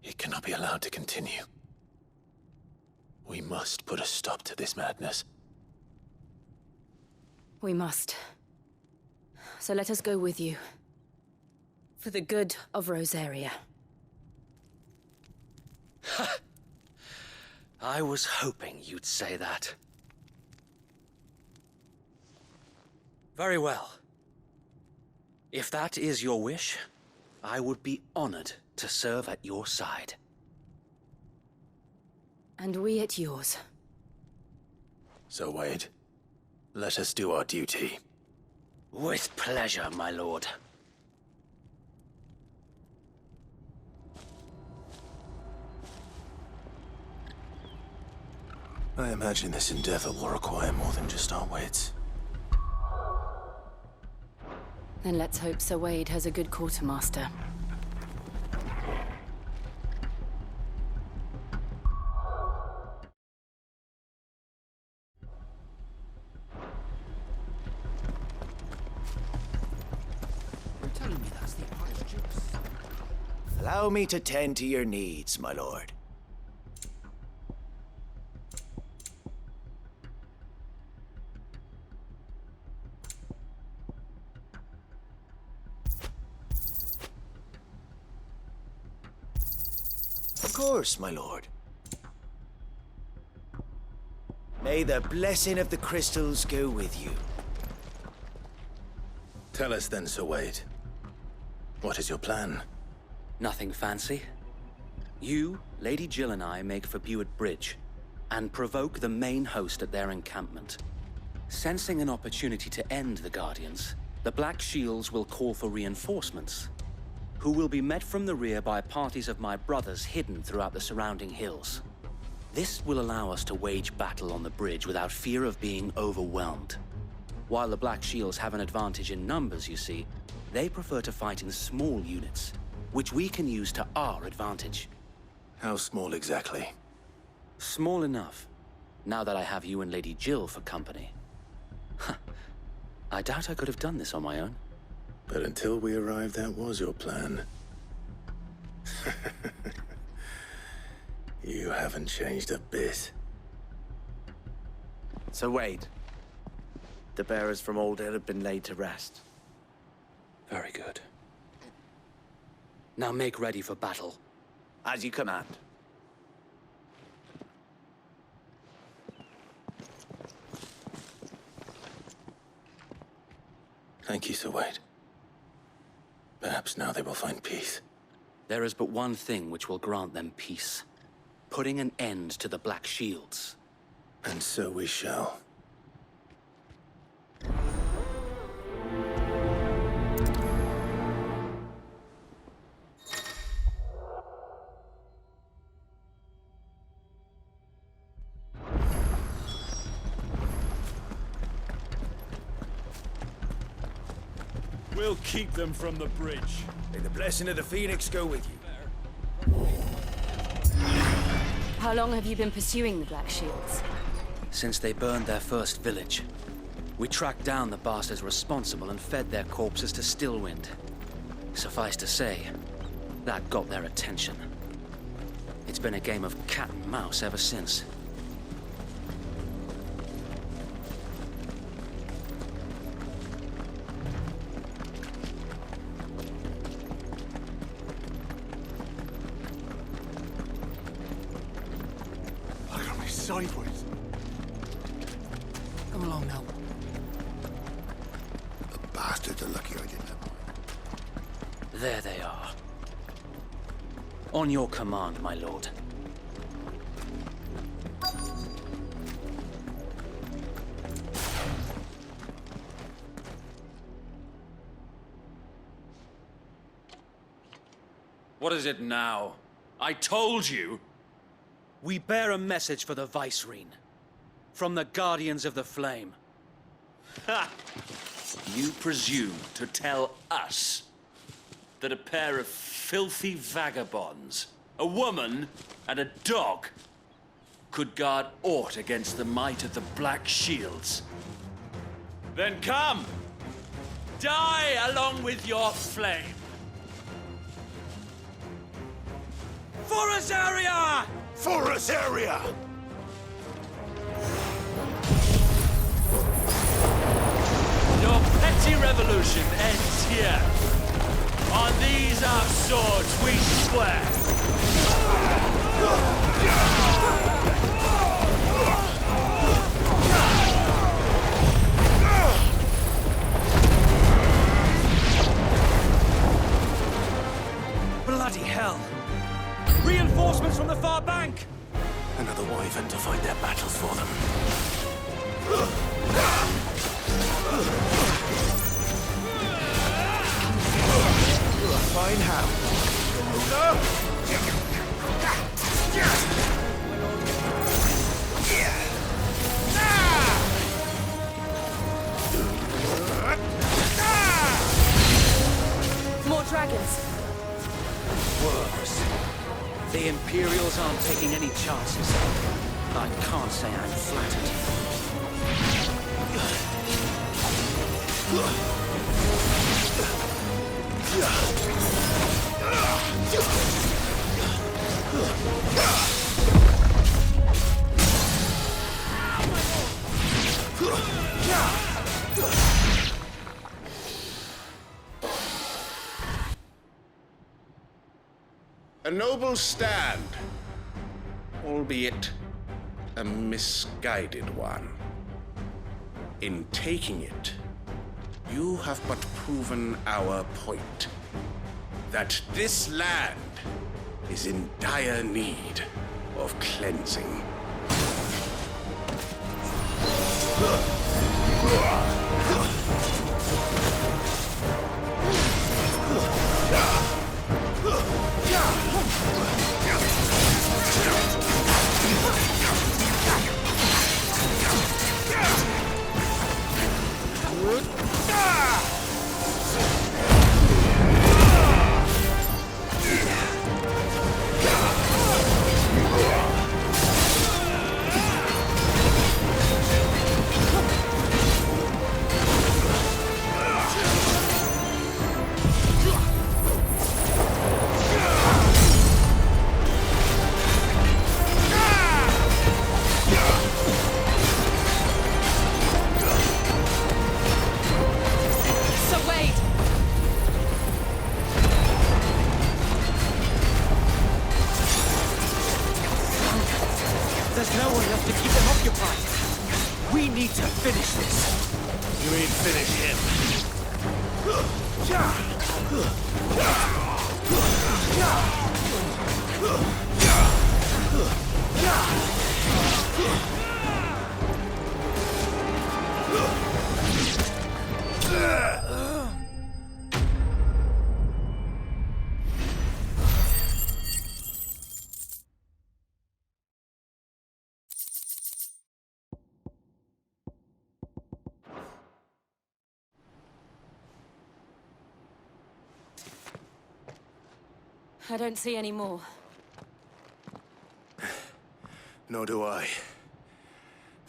C: It cannot be allowed to continue. We must put a stop to this madness.
A: We must. So let us go with you. For the good of Rosaria.
S: I was hoping you'd say that. Very well. If that is your wish, I would be honored to serve at your side.
A: And we at yours.
C: So, Wade, let us do our duty.
S: With pleasure, my lord.
C: I imagine this endeavor will require more than just our wits.
A: Then let's hope Sir Wade has a good quartermaster.
T: Allow me to tend to your needs, my lord. Of course, my lord. May the blessing of the crystals go with you.
C: Tell us then, Sir Wade. What is your plan?
S: Nothing fancy. You, Lady Jill and I make for Buick Bridge, and provoke the main host at their encampment. Sensing an opportunity to end the Guardians, the Black Shields will call for reinforcements, who will be met from the rear by parties of my brothers hidden throughout the surrounding hills. This will allow us to wage battle on the bridge without fear of being overwhelmed. While the Black Shields have an advantage in numbers, you see, they prefer to fight in small units, which we can use to our advantage.
C: How small exactly?
S: Small enough, now that I have you and Lady Jill for company. I doubt I could have done this on my own.
C: But until we arrived, that was your plan. You haven't changed a bit.
T: Sir Wade, the bearers from Old Hill have been laid to rest.
S: Very good. Now make ready for battle.
T: As you command.
C: Thank you, Sir Wade. Perhaps now they will find peace.
S: There is but one thing which will grant them peace. Putting an end to the Black Shields.
C: And so we shall.
K: We'll keep them from the bridge.
T: May the blessing of the Phoenix go with you.
A: How long have you been pursuing the Black Shields?
S: Since they burned their first village. We tracked down the bastards responsible and fed their corpses to Stillwind. Suffice to say, that got their attention. It's been a game of cat and mouse ever since.
B: Look at me sideways.
S: There they are. On your command, my lord.
U: What is it now? I told you!
S: We bear a message for the Vicereine. From the Guardians of the Flame.
U: Ha! You presume to tell us that a pair of filthy vagabonds, a woman and a dog, could guard aught against the might of the Black Shields? Then come! Die along with your flame! For Azaria!
N: For Azaria!
U: Your petty revolution ends here. On these our swords we swear.
S: Bloody hell! Reinforcements from the far bank!
C: Another wyvern to fight their battles for them.
Q: Fine how.
A: More dragons.
S: Worse. The Imperials aren't taking any chances. I can't say I'm flattered.
O: A noble stand, albeit a misguided one. In taking it, you have but proven our point. That this land is in dire need of cleansing.
S: There's no one left to keep them occupied. We need to finish this.
N: You mean finish him?
A: I don't see any more.
C: Nor do I.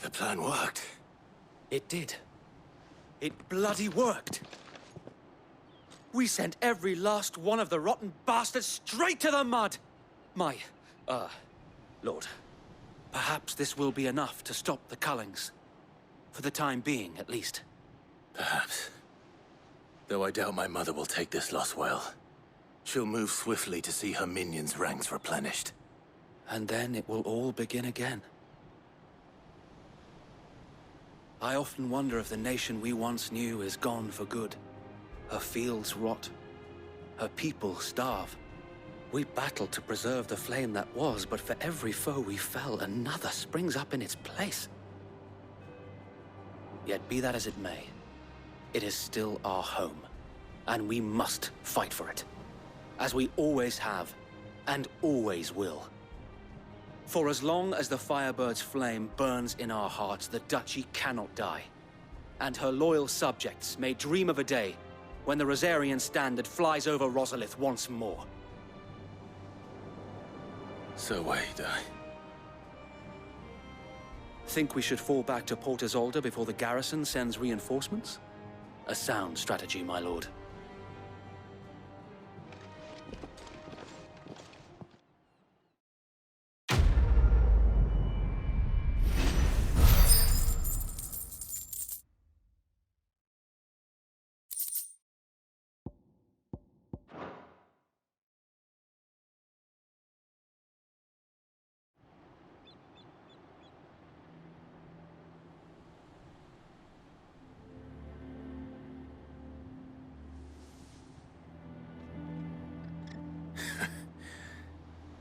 C: The plan worked.
S: It did. It bloody worked. We sent every last one of the rotten bastards straight to the mud! My, Lord, perhaps this will be enough to stop the Cullings. For the time being, at least.
C: Perhaps. Though I doubt my mother will take this loss well. She'll move swiftly to see her minions' ranks replenished.
S: And then it will all begin again. I often wonder if the nation we once knew is gone for good. Her fields rot, Her people starve. We battle to preserve the flame that was, but for every foe we fell, another springs up in its place. Yet be that as it may, it is still our home, and we must fight for it, as we always have, and always will. For as long as the Firebird's flame burns in our hearts, the Duchy cannot die, and her loyal subjects may dream of a day when the Rosarian standard flies over Rosalith once more.
C: So wait,
S: Think we should fall back to Port Isolde before the garrison sends reinforcements? A sound strategy, my lord.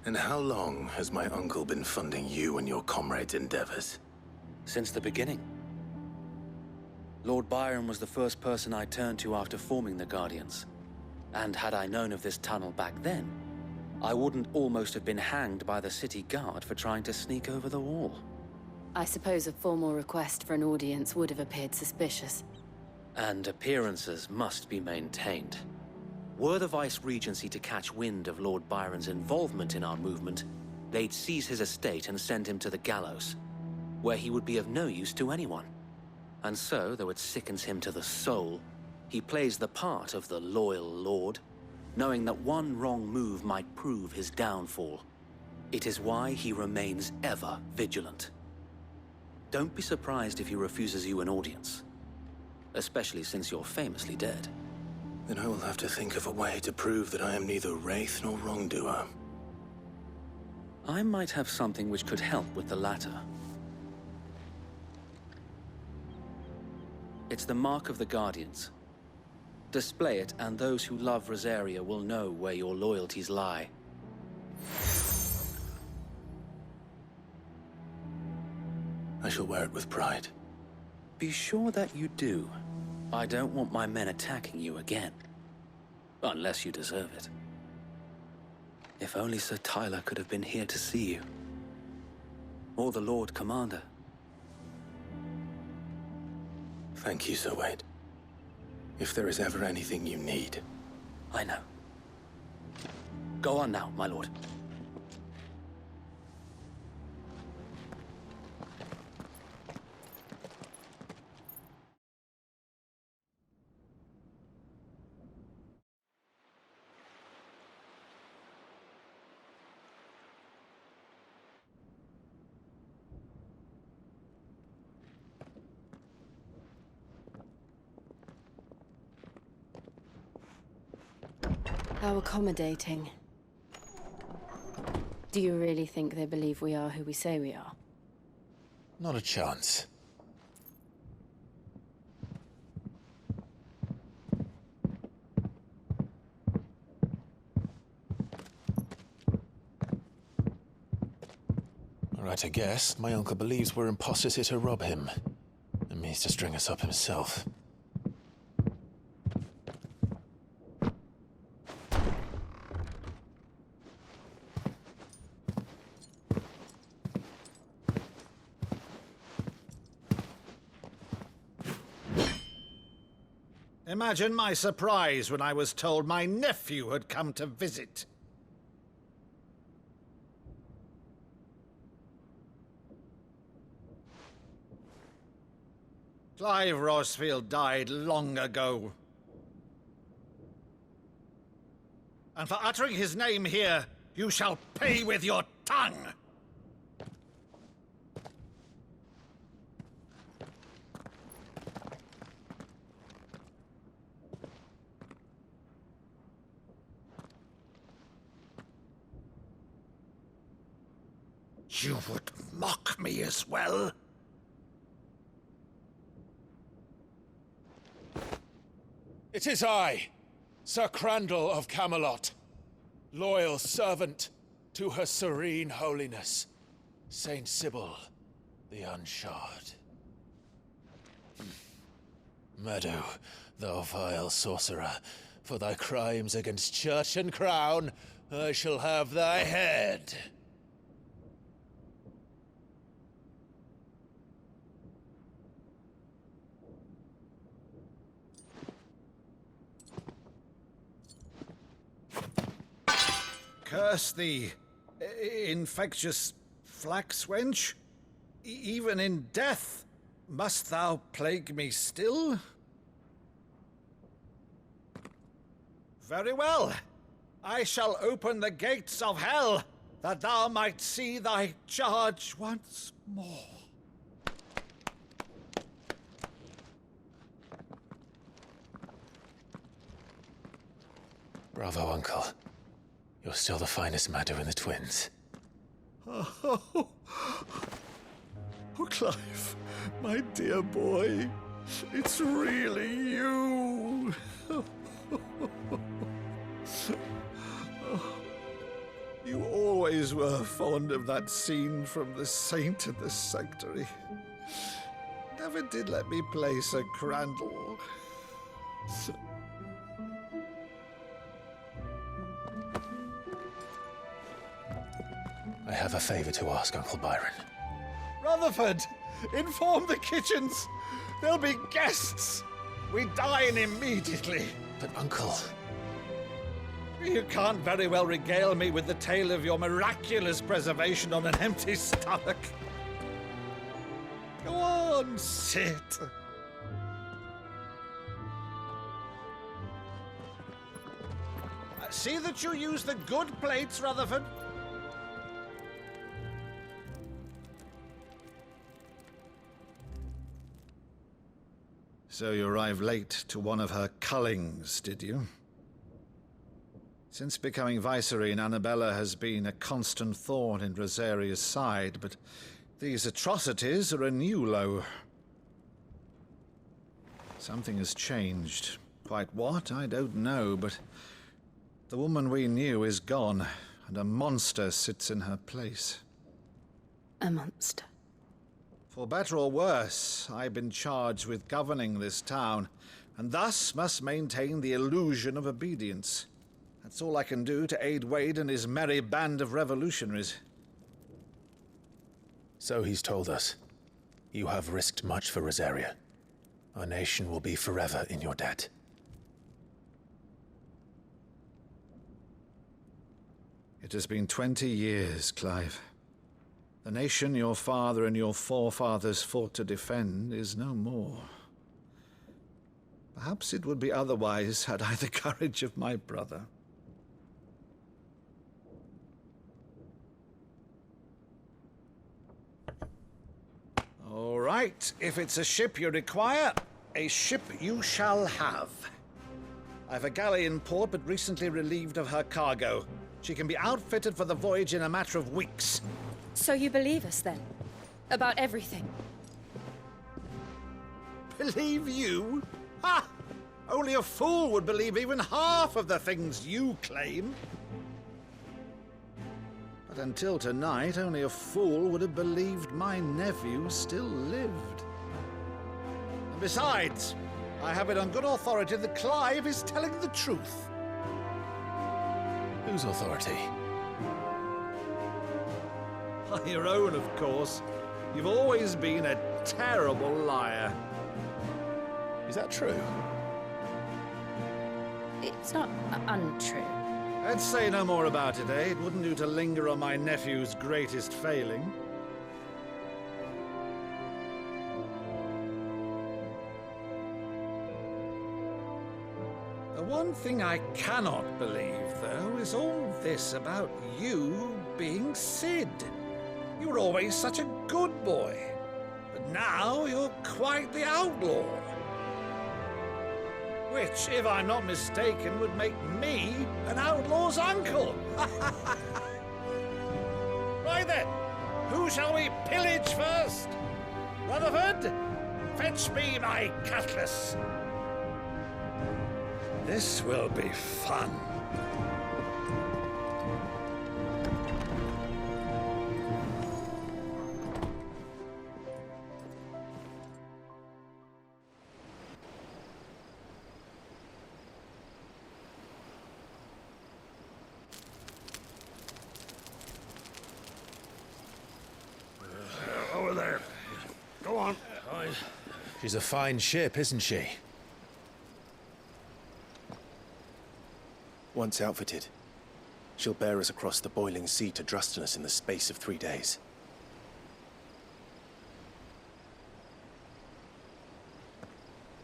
C: And how long has my uncle been funding you and your comrades' endeavors?
S: Since the beginning. Lord Byron was the first person I turned to after forming the Guardians. And had I known of this tunnel back then, I wouldn't almost have been hanged by the city guard for trying to sneak over the wall.
A: I suppose a formal request for an audience would have appeared suspicious.
S: And appearances must be maintained. Were the Vice-Regency to catch wind of Lord Byron's involvement in our movement, they'd seize his estate and send him to the gallows, where he would be of no use to anyone. And so, though it sickens him to the soul, he plays the part of the loyal lord, knowing that one wrong move might prove his downfall. It is why he remains ever vigilant. Don't be surprised if he refuses you an audience, especially since you're famously dead.
C: Then I will have to think of a way to prove that I am neither wraith nor wrongdoer.
S: I might have something which could help with the latter. It's the Mark of the Guardians. Display it, and those who love Rosaria will know where your loyalties lie.
C: I shall wear it with pride.
S: Be sure that you do. I don't want my men attacking you again. Unless you deserve it. If only Sir Tyler could have been here to see you. Or the Lord Commander.
C: Thank you, Sir Wade. If there is ever anything you need.
S: I know. Go on now, my lord.
A: How accommodating. Do you really think they believe we are who we say we are?
C: Not a chance. Right, I guess. My uncle believes we're imposters here to rob him. And means to string us up himself.
H: Imagine my surprise when I was told my nephew had come to visit. Clive Rosfield died long ago. And for uttering his name here, you shall pay with your tongue! You would mock me as well?
N: It is I,
C: Sir Crandall of Camelot, loyal servant to Her Serene Holiness, Saint Sybil the Unshod. Meadow, thou vile sorcerer, for thy crimes against church and crown, I shall have thy head.
H: Curse thee, infectious flax wench. Even in death, must thou plague me still? Very well. I shall open the gates of hell, that thou might see thy charge once more.
C: Bravo, Uncle. You're still the finest Meadow in the twins.
H: Oh, Clive, my dear boy, it's really you. You always were fond of that scene from The Saint in the Sanctuary. Never did let me play Sir Crandall.
C: I have a favor to ask, Uncle Byron.
H: Rutherford, inform the kitchens. There'll be guests. We dine immediately.
C: But, Uncle...
H: You can't very well regale me with the tale of your miraculous preservation on an empty stomach. Go on, sit. See that you use the good plates, Rutherford. So you arrived late to one of her cullings, did you? Since becoming Vicereine, Annabella has been a constant thorn in Rosaria's side, but these atrocities are a new low. Something has changed. Quite what, I don't know, but the woman we knew is gone, and a monster sits in her place.
A: A monster?
H: For better or worse, I've been charged with governing this town, and thus must maintain the illusion of obedience. That's all I can do to aid Wade and his merry band of revolutionaries.
C: So he's told us. You have risked much for Rosaria. Our nation will be forever in your debt.
H: It has been 20 years, Clive. The nation your father and your forefathers fought to defend is no more. Perhaps it would be otherwise had I the courage of my brother. All right, if it's a ship you require, a ship you shall have. I've a galley in port, but recently relieved of her cargo. She can be outfitted for the voyage in a matter of weeks.
A: So you believe us, then? About everything?
H: Believe you? Ha! Only a fool would believe even half of the things you claim. But until tonight, only a fool would have believed my nephew still lived. And besides, I have it on good authority that Clive is telling the truth.
C: Whose authority?
H: Your own, of course. You've always been a terrible liar.
C: Is that true?
A: It's not untrue.
H: Let's say no more about it, eh? It wouldn't do to linger on my nephew's greatest failing. The one thing I cannot believe, though, is all this about you being Cid. You were always such a good boy, but now you're quite the outlaw. Which, if I'm not mistaken, would make me an outlaw's uncle. Right then, who shall we pillage first? Rutherford, fetch me my cutlass. This will be fun.
K: Over there. Go on.
C: She's a fine ship, isn't she?
E: Once outfitted, she'll bear us across the boiling sea to Drustinus in the space of 3 days.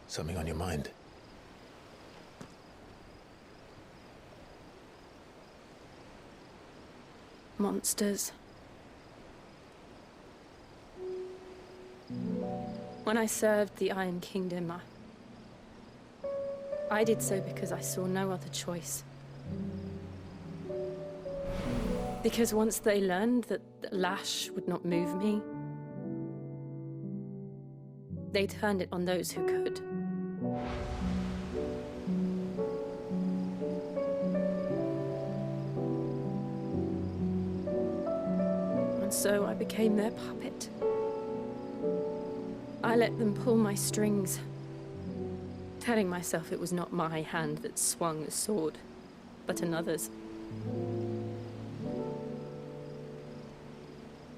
C: Something on your mind?
A: Monsters. When I served the Iron Kingdom, I did so because I saw no other choice. Because once they learned that the lash would not move me, they turned it on those who could. And so I became their puppet. I let them pull my strings, telling myself it was not my hand that swung the sword, but another's.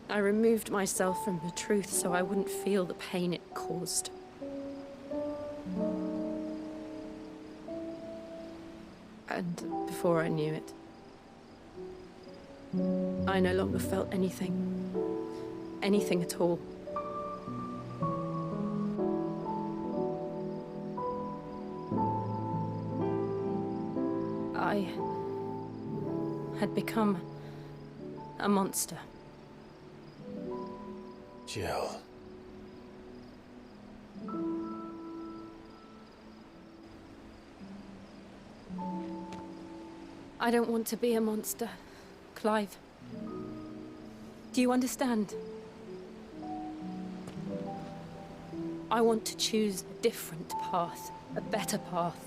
A: I removed myself from the truth so I wouldn't feel the pain it caused. And before I knew it, I no longer felt anything. Anything at all. I had become a monster.
C: Jill.
A: I don't want to be a monster, Clive. Do you understand? I want to choose a different path, a better path.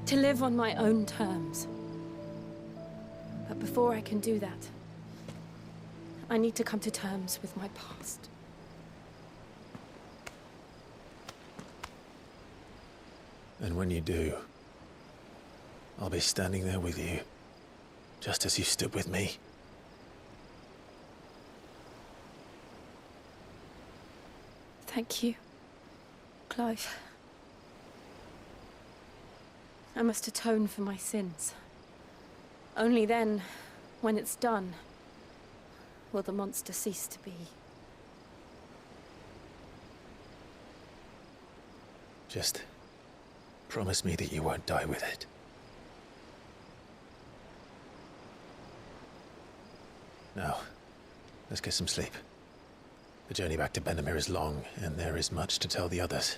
A: To live on my own terms. But before I can do that, I need to come to terms with my past.
C: And when you do, I'll be standing there with you, just as you stood with me.
A: Thank you, Clive. I must atone for my sins. Only then, when it's done, will the monster cease to be.
C: Just promise me that you won't die with it. Now, let's get some sleep. The journey back to Benamir is long, and there is much to tell the others.